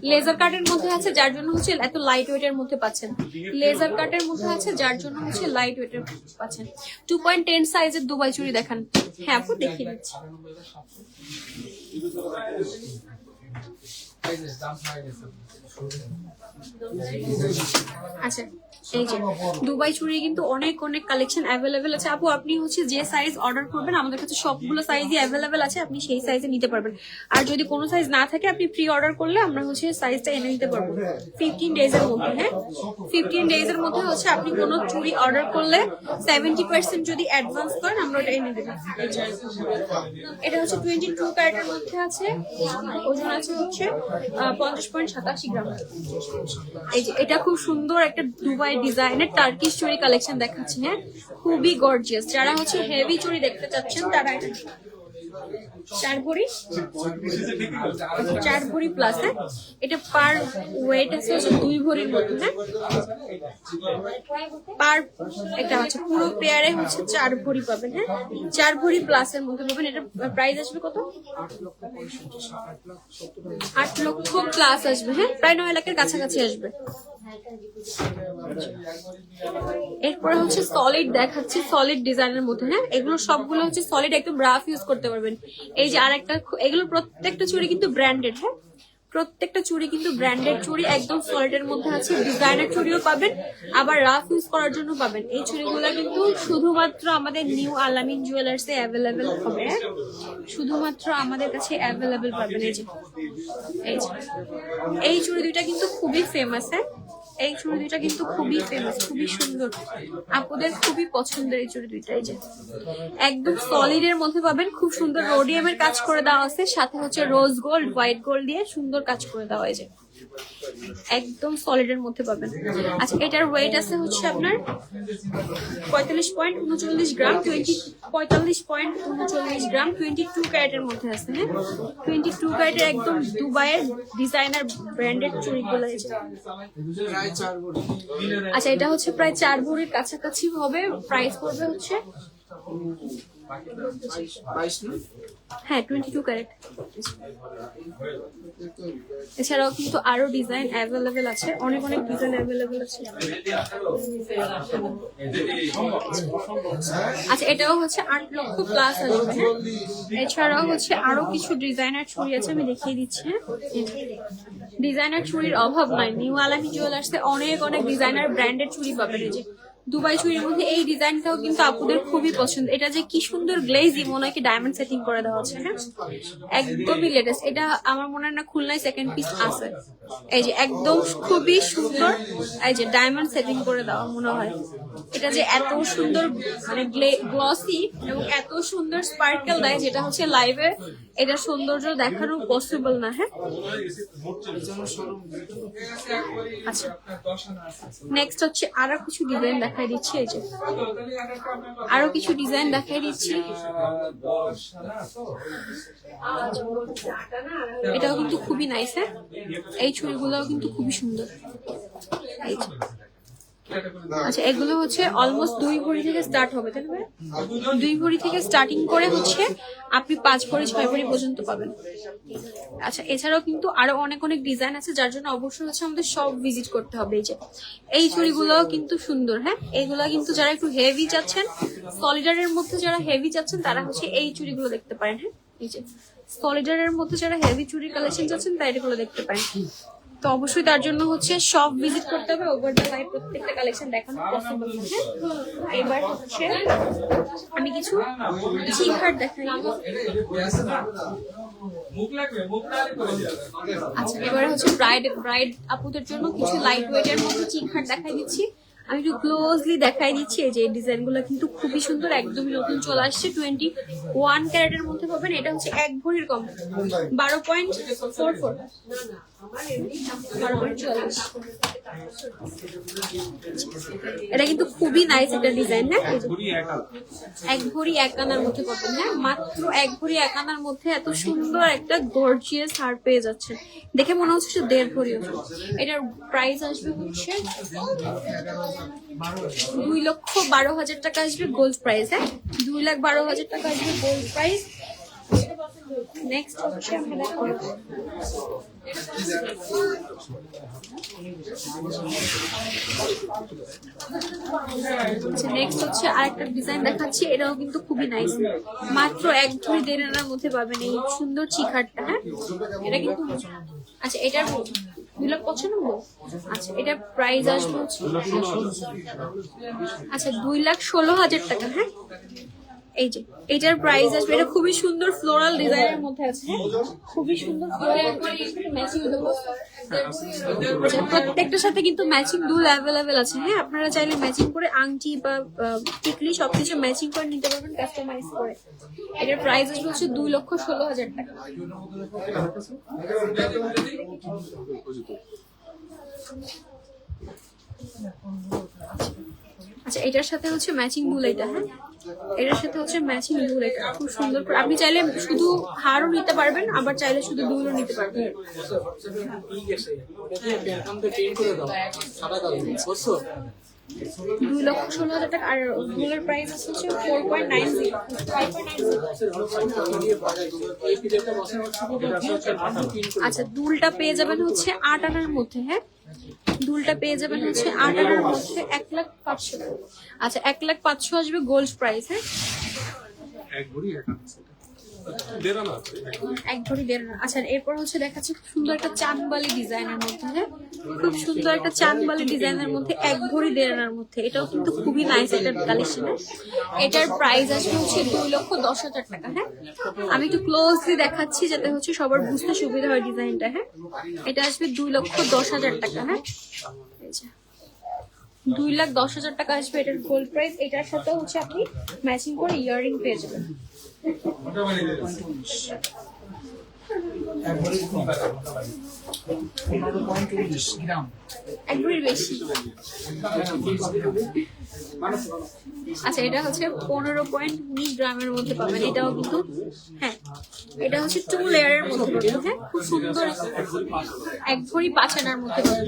লেজার কাটের মধ্যে আছে, যার জন্য হচ্ছে এত লাইট ওয়েটের মধ্যে পাচ্ছেন। লেজার কাটের মধ্যে আছে, যার জন্য হচ্ছে লাইট ওয়েটের পাচ্ছেন। 2.10 সাইজের দুবাই চুড়ি দেখান। হ্যাঁ আপু, দেখিয়ে দিচ্ছি। আচ্ছা, এই যে দুবাই চুড়ি কিন্তু অনেক অনেক কালেকশন অ্যাভেলেবেল আছে। আপু, আপনি হচ্ছে যে সাইজ অর্ডার করবেন, আমাদের কাছে সবগুলো সাইজই অ্যাভেলেবেল আছে। আপনি সেই সাইজে নিতে পারবেন। আর যদি কোনো সাইজ না থাকে, আপনি প্রি অর্ডার করলে আমরা হচ্ছে সাইজটা এনে দিতে পারবো 15 ডেজের মধ্যে। হ্যাঁ, 15 ডেজের মধ্যে হচ্ছে আপনি কোনো চুড়ি অর্ডার করলে 70% যদি অ্যাডভান্স করেন, আমরা ওটা এনে দেবো। এটা হচ্ছে 22 ক্যারেটের মধ্যে আছে। ওজন আছে হচ্ছে 50.87 গ্রাম। এই যে এটা খুব সুন্দর একটা দুবাই ডিজাইনের টার্কিশ চুড়ি কালেকশন দেখাচ্ছি। হ্যাঁ, খুবই গর্জিয়াস। যারা হচ্ছে হেভি চুড়ি দেখতে চাচ্ছেন তারা এটা 4 ভরি প্লাস। হ্যাঁ, এটা পার ওয়েট আছে হচ্ছে 2 ভরির মতো। হ্যাঁ, পার এটা হচ্ছে পুরো পেয়ারে হচ্ছে 4 ভরি পাবেন। হ্যাঁ, 4 ভরি প্লাসের মধ্যে পাবেন। এটা প্রাইস আসবে কত? 8 লক্ষ প্লাস আসবে। হ্যাঁ, প্রায় 9 লাখের কাছাকাছি আসবে। এরপরে হচ্ছে সলিড দেখাচ্ছি, সলিড ডিজাইনের মধ্যে। হ্যাঁ, এগুলো সবগুলো হচ্ছে সলিড, একদম রাফ ইউজ করতে পারবেন। এই যে আরেকটা, এগুলো প্রত্যেকটা চুড়ি কিন্তু ব্র্যান্ডেড। হ্যাঁ, প্রত্যেকটা চুড়ি কিন্তু ব্র্যান্ডেড চুড়ি, একদম সলিডের মধ্যে আছে। ডিজাইনার চুড়িও পাবেন, আবার রাফ ইউজ করার জন্য পাবেন। এই চুড়িগুলো কিন্তু শুধুমাত্র আমাদের নিউ আলামিন জুয়েলার্সে অ্যাভেলেবেল হবে। শুধুমাত্র আমাদের কাছে অ্যাভেলেবেল পাবেন। এই যে এই চুড়ি দুইটা কিন্তু খুবই ফেমাস। হ্যাঁ, এই চুড়ি দুইটা কিন্তু খুবই ফেমাস, খুবই সুন্দর, আপুদের খুবই পছন্দের এই চুড়ি দুইটা। এই যে একদম সলিড এর মধ্যে পাবেন, খুব সুন্দর রোডিয়ামের কাজ করে দেওয়া আছে, সাথে হচ্ছে রোজ গোল্ড, হোয়াইট গোল্ড দিয়ে সুন্দর কাজ করে দেওয়া হয়েছে, একদম সলিড এর মধ্যে পাবেন। আচ্ছা এটার ওয়েট আছে হচ্ছে আপনার 45.39 গ্রাম, 45.39 গ্রাম, 22 ক্যারেটের মধ্যে আছে। হ্যাঁ 22 ক্যারেটের একদম দুবাইয়ের ডিজাইনার ব্র্যান্ডেড চুড়িগুলো। আচ্ছা এটা হচ্ছে প্রায় 4 ভরির কাছাকাছি হবে, প্রাইস পড়বে হচ্ছে হ্যাঁ 22 ক্যারেট। এছাড়াও কিন্তু আরো ডিজাইন অ্যাভেলেবেল আছে, অনেক অনেক ডিজাইন অ্যাভেলেবেল আছে। আচ্ছা এটাও হচ্ছে 8 লক্ষ প্লাস আসবে। এছাড়াও হচ্ছে আরো কিছু ডিজাইনার চুড়ি আছে, আমি দেখিয়ে দিচ্ছি। ডিজাইনার চুড়ির অভাব নাই, নিউ আলামি জুয়েলার্সে অনেক অনেক ডিজাইনার ব্র্যান্ডেড চুড়ি পাবেন। এই যে দুবাই চুড়ির মধ্যে এই ডিজাইনটাও কিন্তু আপুদের খুবই পছন্দ, এটা যে কি সুন্দর গ্লেজি, মনে হয় কি ডায়মন্ড সেটিং করে দেওয়া আছে। হ্যাঁ একদমই লেটেস্ট, এটা আমার মনে হয় না খুলনায় সেকেন্ড পিস আছে। এই যে একদম খুবই সুন্দর, এই যে ডায়মন্ড সেটিং করে দেওয়া, মনে হয় এটা যে এত সুন্দর মানে গ্লসি এবং এত সুন্দর স্পার্কেল দেয়, যেটা হচ্ছে লাইভে এটা সৌন্দর্য দেখানো পসিবল না। হ্যাঁ আচ্ছা নেক্সট হচ্ছে আরো কিছু ডিজাইন দেখাই দিচ্ছি। এই যে আরো কিছু ডিজাইন দেখাই দিচ্ছি, এটাও কিন্তু খুবই নাইস। হ্যাঁ এই চুড়িগুলোও কিন্তু খুবই সুন্দর। এই যে আচ্ছা এগুলো হচ্ছে অলমোস্ট 2 ভরি থেকে স্টার্ট হবে, তাই না? 2 ভরি থেকে স্টার্টিং করে হচ্ছে আপনি 5 ভরি 6 ভরি পর্যন্ত পাবেন। আচ্ছা এছাড়াও কিন্তু আরো অনেক অনেক ডিজাইন আছে, যার জন্য অবশ্যই হচ্ছে আমাদের সব ভিজিট করতে হবে। এই যে এই চুড়িগুলোও কিন্তু সুন্দর। হ্যাঁ এইগুলা কিন্তু যারা একটু হেভি চাচ্ছেন, সলিডারের মধ্যে যারা হেভি চাচ্ছেন, তারা হচ্ছে এই চুড়িগুলো দেখতে পারেন। হ্যাঁ এই যে সলিডারের মধ্যে যারা হেভি চুড়ির কালেকশন চাচ্ছেন, তাই এগুলো দেখতে পারেন। তো অবশ্যই তার জন্য হচ্ছে সব ভিজিট করতে হবে, ওভার দ্য লাইভ প্রত্যেকটা কালেকশন দেখানো পসিবল। হ্যাঁ এবার হচ্ছে আমি কিছু চিকহাট দেখাই। আচ্ছা এবারে হচ্ছে ব্রাইড আপুদের জন্য কিছু লাইট ওয়েটের মধ্যে চিকহাট দেখাই দিচ্ছি। আমি একটু ক্লোজলি দেখাই দিচ্ছি। এই যে ডিজাইন গুলো কিন্তু খুবই সুন্দর, একদমই নতুন চলে আসছে, 21 ক্যারেটের মধ্যে পাবেন। এটা হচ্ছে 1 ভরির কম, 12.44, 12.44। এটা কিন্তু খুবই নাইস একটা ডিজাইন। হ্যাঁ 1 ভরি 1 আনার মধ্যে পাবেন। হ্যাঁ মাত্র 1 ভরি 1 আনার মধ্যে এত সুন্দর একটা গর্জিয়াস হার পেয়ে যাচ্ছে, দেখে মনে হচ্ছে 1.5 ভরি। এটার প্রাইস আসবে হচ্ছে 2,12,000 টাকা আসবে গোল্ড প্রাইস। হ্যাঁ 2,12,000 টাকা আসবে গোল্ড প্রাইস। নেক্সট হচ্ছে আমরা দেখাবো নেক্সট হচ্ছে আরেকটা ডিজাইন দেখাচ্ছি, এটাও কিন্তু খুবই নাইস, মাত্র 1 ভরি 1.5 আনার মধ্যে পাবেন এই সুন্দর চিকহাটটা। হ্যাঁ এটা কিন্তু আচ্ছা এটার 2,95,000। আচ্ছা এটা প্রাইস আসবে হচ্ছে আচ্ছা 2,16,000 টাকা। হ্যাঁ এই যে এটার প্রাইস আসবে, এটা খুবই সুন্দর ফ্লোরাল ডিজাইনের মধ্যে আছে। খুবই সুন্দর ফ্লোরাল ম্যাচিং দুল, প্রত্যেকটার সাথে কিন্তু ম্যাচিং দুল অ্যাভেলেবেল আছে। হ্যাঁ আপনারা চাইলে ম্যাচিং করে আংটি বা টিকলি সবকিছু ম্যাচিং করে নিতে পারবেন কাস্টমাইজ করে। এটার প্রাইস আসবে হচ্ছে 2,16,000 টাকা। আচ্ছা এটার সাথে হচ্ছে ম্যাচিং দুল, এটা হ্যাঁ এটার সাথে হচ্ছে ম্যাচিং দুল, এটা খুব সুন্দর করে আপনি চাইলে শুধু হারও নিতে পারবেন, আবার চাইলে শুধু দুলও নিতে পারবেন। 2,16,000 টাকা। আর দুলের প্রাইস হচ্ছে 4.90। আচ্ছা দুলটা পেয়ে যাবেন হচ্ছে 8 আনার মধ্যে। হ্যাঁ দুলটা পেয়ে যাবেন হচ্ছে 8 আনার মধ্যে 1,05,000। আচ্ছা 1,05,000 আসবে গোল্ড প্রাইস। হ্যাঁ এক ভরি 1.5 আনা। আচ্ছা এরপর হচ্ছে দেখাচ্ছি খুব সুন্দর একটা চাঁদবালি ডিজাইনের মধ্যে, হ্যাঁ খুব সুন্দর একটা চাঁদবালি ডিজাইনের মধ্যে 1 ভরি 1.5 আনার মধ্যে। এটাও কিন্তু খুবই নাইস একটা কালেকশন। এটার প্রাইস আসবে হচ্ছে 2,10,000 টাকা। হ্যাঁ আমি একটু ক্লোজলি দেখাচ্ছি যাতে হচ্ছে সবার বুঝতে সুবিধা হয় ডিজাইনটা। হ্যাঁ এটা আসবে 2,10,000 টাকা। হ্যাঁ এই যে 2,10,000 টাকা আসবে এটার গোল্ড প্রাইস। এটার সাথে হচ্ছে আপনি ম্যাচিং করে ইয়াররিং পেয়ে যাবেন। এক ভরির বেশি। আচ্ছা এটা হচ্ছে 15.19 গ্রামের মধ্যে পাবেন। এটাও কিন্তু হ্যাঁ এটা হচ্ছে 2 লেয়ারের মধ্যে পাবেন। হ্যাঁ খুব সুন্দর 1 ভরি 5 আনার মধ্যে পাবেন।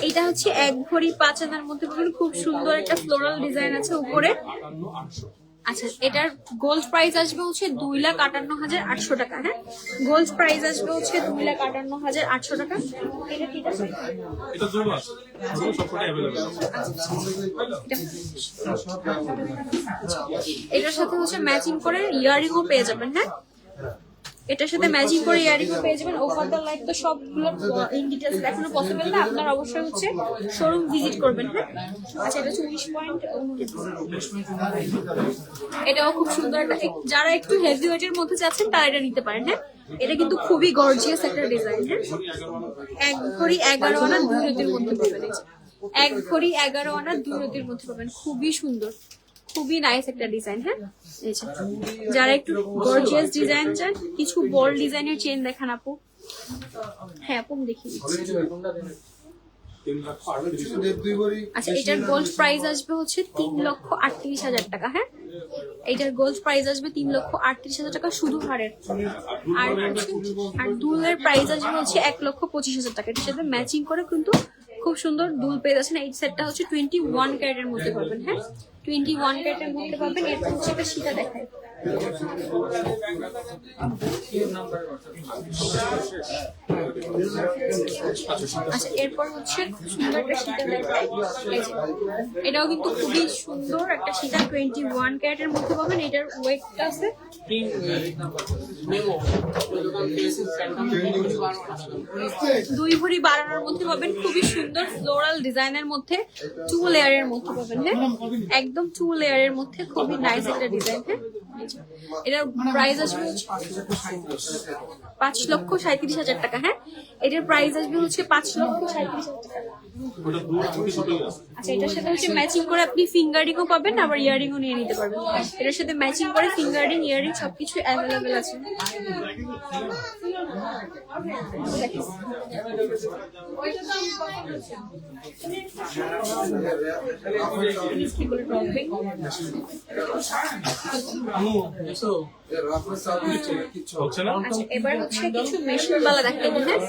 এটা হচ্ছে 1 ভরি 5 আনার মধ্যে পাবেন। খুব সুন্দর একটা ফ্লোরাল ডিজাইন আছে উপরে। আচ্ছা এটার গোল্ড প্রাইস আসবে হচ্ছে 2,58,800 টাকা। হ্যাঁ গোল্ড প্রাইস আসবে হচ্ছে 2,58,800 টাকা। এটা ঠিক আছে, এটা জন্য আছে সবকটাই अवेलेबल এটার সাথে হচ্ছে ম্যাচিং করে ইয়াররিংও পেয়ে যাবেন। হ্যাঁ এটার সাথে ম্যাচিং করে ইয়াররিংও পেয়ে যাবেন। ওভার দ্য লাইফ তো সবগুলো ইন ডিটেইলস দেখানো পসিবল না, আপনারা অবশ্যই হচ্ছে শোরুম ভিজিট করবেন। হ্যাঁ আচ্ছা এটা 19.19। এটাও খুব সুন্দর একটা, যারা একটু হেভি ওয়েটের মধ্যে যাচ্ছেন তারা এটা নিতে পারেন। হ্যাঁ এটা কিন্তু খুবই গর্জিয়াস একটা ডিজাইন। হ্যাঁ 1 ভরি 11 আনা 2 রতির মধ্যে পাবেন। 1 ভরি 11 আনা 2 রতির মধ্যে পাবেন। খুবই সুন্দর, খুবই নাইস একটা ডিজাইন। হ্যাঁ এই যে যারা একটু গর্জিয়াস ডিজাইন চান, কিছু বোল্ড ডিজাইনের চেন দেখান আপু। হ্যাঁ আপু দেখিয়ে দিচ্ছি। আচ্ছা এটার গোল্ড প্রাইস আসবে হচ্ছে 3,38,000 টাকা। হ্যাঁ এটার গোল্ড প্রাইস আসবে 3,38,000 টাকা শুধু হারের। আর দুলের প্রাইস আসবে হচ্ছে 1,25,000 টাকা। এটার সাথে ম্যাচিং করে কিন্তু খুব সুন্দর দুল পেয়ে যাচ্ছেন। এই সেটটা হচ্ছে 21 ক্যারেটের মধ্যে পাবেন। হ্যাঁ 21 ক্যারেটের মধ্যে পাবেন। এরপর হচ্ছে একটা সীতা দেখায়। আচ্ছা এরপর হচ্ছে সুন্দর একটা সীতা দেখায়। এটাও কিন্তু খুবই সুন্দর একটা সীতা 21 ক্যারেটের মধ্যে পাবেন। এটার ওয়েটটা আছে 2 ভরি 12 আনার মধ্যে পাবেন। খুবই সুন্দর ফ্লোরাল ডিজাইনের মধ্যে 2 লেয়ারের মধ্যে পাবেন। হ্যাঁ একদম 2 লেয়ারের মধ্যে খুবই নাইস একটা ডিজাইন। হ্যাঁ এটার প্রাইস আসবে 5,37,000 টাকা। হ্যাঁ এটার প্রাইস আসবে হচ্ছে 5,37,000 টাকা। আচ্ছা এটার সাথে হচ্ছে ম্যাচিং করে আপনি ফিঙ্গারিংও পাবেন, আবার ইয়াররিংও নিয়ে নিতে পারবেন। এটার সাথে ম্যাচিং করে ফিঙ্গারিং ইয়াররিং সবকিছু অ্যাভেলেবেল আছে। এবার হচ্ছে কিছু মেশিন বালা দেখাই দিই। হ্যাঁ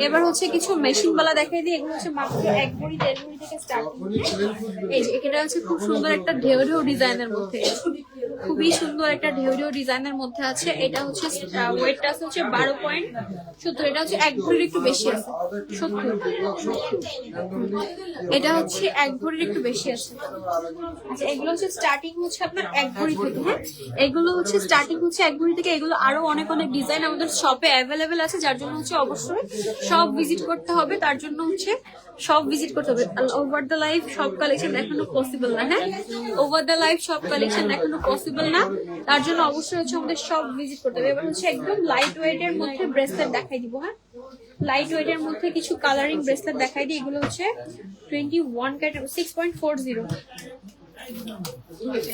এবার হচ্ছে কিছু মেশিন বালা দেখাই দিই। এগুলো হচ্ছে মাত্র 1 ভরি 1.5 ভরি থেকে স্টার্ট। এই যে এটা হচ্ছে খুব সুন্দর একটা ঢেউ ঢেউ ডিজাইনের মধ্যে, খুবই সুন্দর একটা ঢেউ ঢেউ ডিজাইনের মধ্যে আছে। এটা হচ্ছে ওয়েটটা আছে হচ্ছে 12.70। এটা হচ্ছে 1 ভরির একটু বেশি আছে 70। এটা হচ্ছে 1 ভরির একটু বেশি আছে। আচ্ছা এগুলো হচ্ছে স্টার্টিং হচ্ছে আপনার 1 ভরি থেকে। হ্যাঁ এগুলো হচ্ছে স্টার্টিং হচ্ছে 1 ভরি থেকে। এগুলো আরো অনেক অনেক ডিজাইন আমাদের শপে অ্যাভেলেবেল আছে, যার জন্য হচ্ছে অবশ্যই সব ভিজিট করতে হবে। তার জন্য হচ্ছে সব ভিজিট করতে হবে। ওভার দ্য লাইফ সব কালেকশন দেখানো পসিবল না। হ্যাঁ ওভার দ্য লাইফ সব কালেকশন দেখানো পসিবল না, তার জন্য অবশ্যই হচ্ছে আমাদের সব ভিজিট করতে হবে। এবার হচ্ছে একদম লাইট ওয়েট এর মধ্যে ব্রেসলেট দেখাই দিব। হ্যাঁ লাইট ওয়েট এর মধ্যে কিছু কালারিং ব্রেসলেট দেখাই দিই। এগুলো হচ্ছে 21 ক্যারেট 6.40।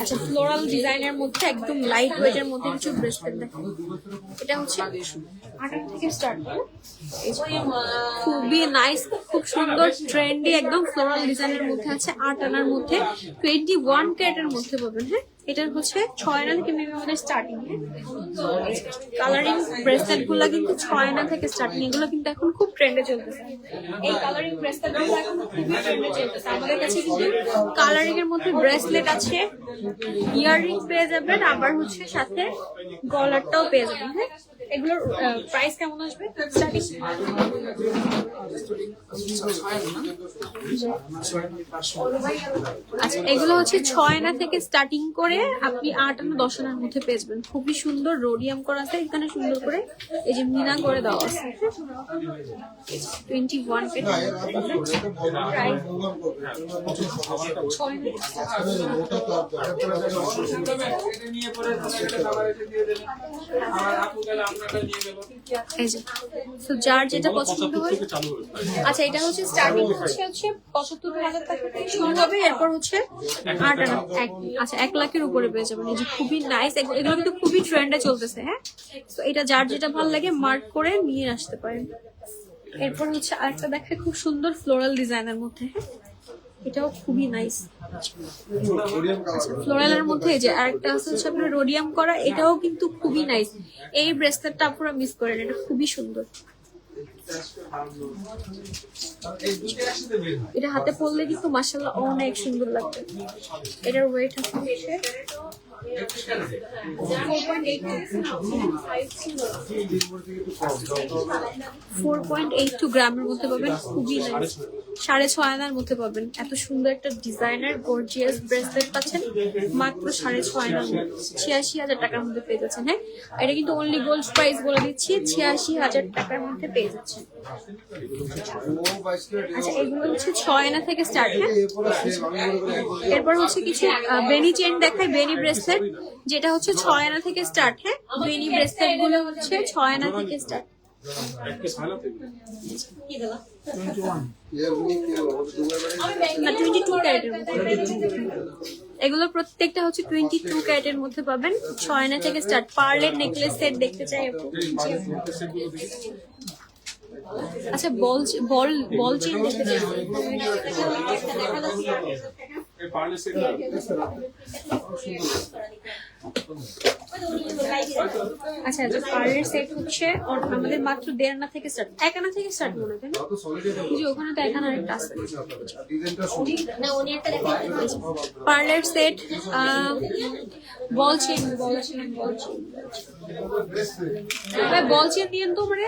আচ্ছা ফ্লোরাল ডিজাইনের মধ্যে একদম লাইট ওয়েট এর মধ্যে কিছু ব্রেসলেট দেখাই। এটা হচ্ছে 18 থেকে স্টার্ট। খুবই নাইস, খুব সুন্দর ট্রেন্ডি একদম ফ্লোরাল ডিজাইনের মধ্যে আছে। 8 আনার মধ্যে 21 ক্যারেটের মধ্যে পাবেন। হ্যাঁ এটার হচ্ছে 6 আনা থেকে মেবি আমাদের স্টার্টিং। কালারিং ব্রেসলেট গুলা কিন্তু 6 আনা থেকে স্টার্টিং। এগুলো কিন্তু এখন খুব ট্রেন্ডে চলতেছে। এই কালারিং ব্রেসলেট গুলো এখন খুবই ট্রেন্ডে চলতেছে। আমাদের কাছে কিন্তু কালারিং এর মধ্যে ব্রেসলেট আছে, ইয়াররিং পেয়ে যাবেন, আবার হচ্ছে সাথে গলারটাও পেয়ে যাবেন। হ্যাঁ এগুলোর প্রাইস কেমন আসবে স্টার্টিং? আচ্ছা, এগুলো হচ্ছে 6 আনা থেকে স্টার্টিং করে আপনি 8 আনা 10 আনার মধ্যে পেয়ে যাবেন। খুবই সুন্দর রোডিয়াম করা আছে এখানে, সুন্দর করে এই যে মিনা করে দেওয়া আছে। 21 পেট যার যেটা পছন্দ হয়। আচ্ছা, এটা হচ্ছে স্টার্টিং হচ্ছে 75,000 টাকা থেকে শুরু হবে, এরপর হচ্ছে 8 আনা। আচ্ছা, 1 লাখের উপরে পেয়ে যাবেন। এই যে খুবই নাইস, এগুলো কিন্তু খুবই ট্রেন্ডে চলতেছে। হ্যাঁ, তো এটা যার যেটা ভালো লাগে মার্ক করে নিয়ে আসতে পারেন। এরপর হচ্ছে আরেকটা দেখে খুব সুন্দর ফ্লোরাল ডিজাইনের মধ্যে। হ্যাঁ, এটাও খুবই নাইস। ফ্লোরালের মধ্যে এই যে আরেকটা হচ্ছে আপনার রোডিয়াম করা, এটাও কিন্তু খুবই নাইস। এই ব্রেসলেটটা আপনারা মিস করেন, এটা খুবই সুন্দর। এটা হাতে পরলে কিন্তু মাশাআল্লাহ অনেক সুন্দর লাগবে। এটার ওয়েট হচ্ছে 4.82 গ্রামের মধ্যে পাবেন। খুবই নাইস, 6.5 আনার মধ্যে পাবেন। এত সুন্দর একটা ডিজাইনার গর্জিয়াস ব্রেসলেট পাচ্ছেন মাত্র 6.5 আনার মধ্যে, 86,000 টাকার মধ্যে পেয়ে যাচ্ছেন। হ্যাঁ, এটা কিন্তু অনলি গোল্ড প্রাইস বলে দিচ্ছি, 86,000 টাকার মধ্যে পেয়ে যাচ্ছেন। আচ্ছা, এগুলো হচ্ছে 6 আনা থেকে স্টার্ট। হ্যাঁ, এরপর হচ্ছে কিছু বেনি চেন দেখায়, বেনি ব্রেসলেট, যেটা হচ্ছে 6 আনা থেকে স্টার্ট। হ্যাঁ, বেনি ব্রেসলেট গুলো হচ্ছে 6 আনা থেকে স্টার্ট। 22 ক্যারেটের মধ্যে এগুলো প্রত্যেকটা হচ্ছে 22 ক্যারেটের মধ্যে পাবেন। 6 আনা থেকে স্টার্ট। পার্লের নেকলেস সেট দেখতে চাই আপু? আচ্ছা, বল চেন দেখতে চাই। আচ্ছা, পার্লের সেট হচ্ছে আমাদের মাত্র 1.5 আনা থেকে স্টার্ট, 1 আনা থেকে স্টার্ট মনে হয়। যে ওখানে তো 1 আনার একটা আছে। পার্লের সেট, বল চেন দিয়েন তো মানে।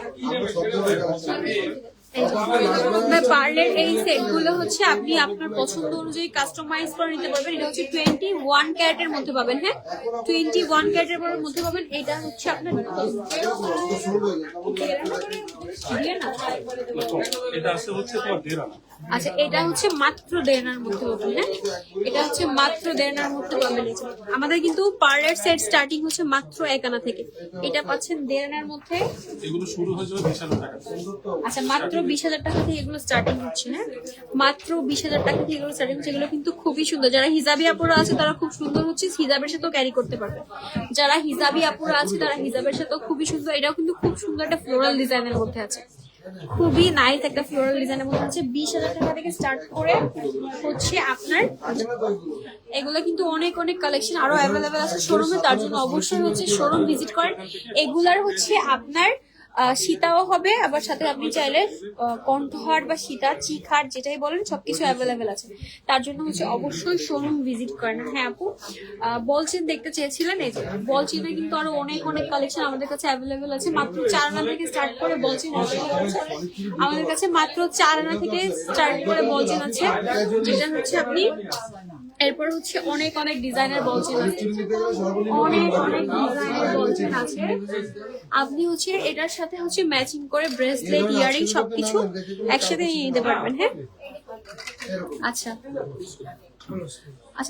পার্লের এই সেট গুলো হচ্ছে আপনি আপনার পছন্দ অনুযায়ী কাস্টমাইজ করে নিতে পারবেন। এটা হচ্ছে 21 ক্যারেটের মধ্যে পাবেন। হ্যাঁ, 21 ক্যারেটের মধ্যে পাবেন। এটা হচ্ছে আপনার আচ্ছা, এটা হচ্ছে মাত্র 1.5 আনার মধ্যে পাবেন। হ্যাঁ, এটা হচ্ছে মাত্র 1.5 আনার মধ্যে পাবেন। আমাদের কিন্তু পার্লার সেট স্টার্টিং হচ্ছে মাত্র 1 আনা থেকে, এটা পাচ্ছেন 1.5 আনার মধ্যে। এগুলো শুরু হয়ে যাবে 20,000 টাকা। আচ্ছা, মাত্র 20,000 টাকা থেকে এগুলো স্টার্টিং হচ্ছে। হ্যাঁ, মাত্র 20,000 টাকা থেকে এগুলো স্টার্টিং হচ্ছে। এগুলো কিন্তু খুবই সুন্দর। যারা হিজাবি আপুরা আছে তারা খুব সুন্দর হচ্ছে হিজাবের সাথেও ক্যারি করতে পারবে। যারা হিজাবি আপুরা আছে তারা হিজাবের সাথেও খুবই সুন্দর। এটাও কিন্তু খুব সুন্দর একটা ফ্লোরাল ডিজাইনের মধ্যে আছে। খুবই নাইস একটা ফ্লোরাল ডিজাইনের মধ্যে আছে। 20,000 টাকা থেকে স্টার্ট করে হচ্ছে আপনার। এগুলো কিন্তু অনেক কালেকশন আরো অ্যাভেলেবেল আছে শোরুমে, তার জন্য অবশ্যই হচ্ছে শোরুম ভিজিট করেন। এগুলার হচ্ছে আপনার সীতাও হবে, আবার সাথে আপনি চাইলে কণ্ঠহার বা সীতা চিকহার যেটাই বলেন সবকিছু অ্যাভেলেবেল আছে। তার জন্য হচ্ছে অবশ্যই শোরুম ভিজিট করেন। হ্যাঁ আপু, বলচেন দেখতে চেয়েছিলেন, এই যে বলচেনে কিন্তু আরো অনেক কালেকশন আমাদের কাছে অ্যাভেলেবেল আছে। মাত্র 4 আনা থেকে স্টার্ট করে বলচেন আমাদের কাছে মাত্র 4 আনা থেকে স্টার্ট করে বলচেন আছে, যেটা হচ্ছে আপনি। এরপর হচ্ছে অনেক ডিজাইনের বলচেন আছে, অনেক ডিজাইনের বলচেন আছে। আপনি হচ্ছে এটার সাথে হচ্ছে ম্যাচিং করে ব্রেসলেট, ইয়ারিং সবকিছু একসাথে নিয়ে নিতে পারবেন। হ্যাঁ, আচ্ছা,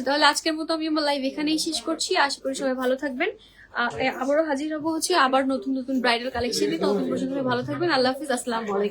তাহলে আজকের মতো আমি আমার লাইভ এখানেই শেষ করছি। আশা করি সবাই ভালো থাকবেন। আবারও হাজির হবো হচ্ছে আবার নতুন ব্রাইডাল কালেকশন নিয়ে। ততক্ষণ পর্যন্ত ভালো থাকবেন। আল্লাহ হাফিজ, আসসালামু আলাইকুম।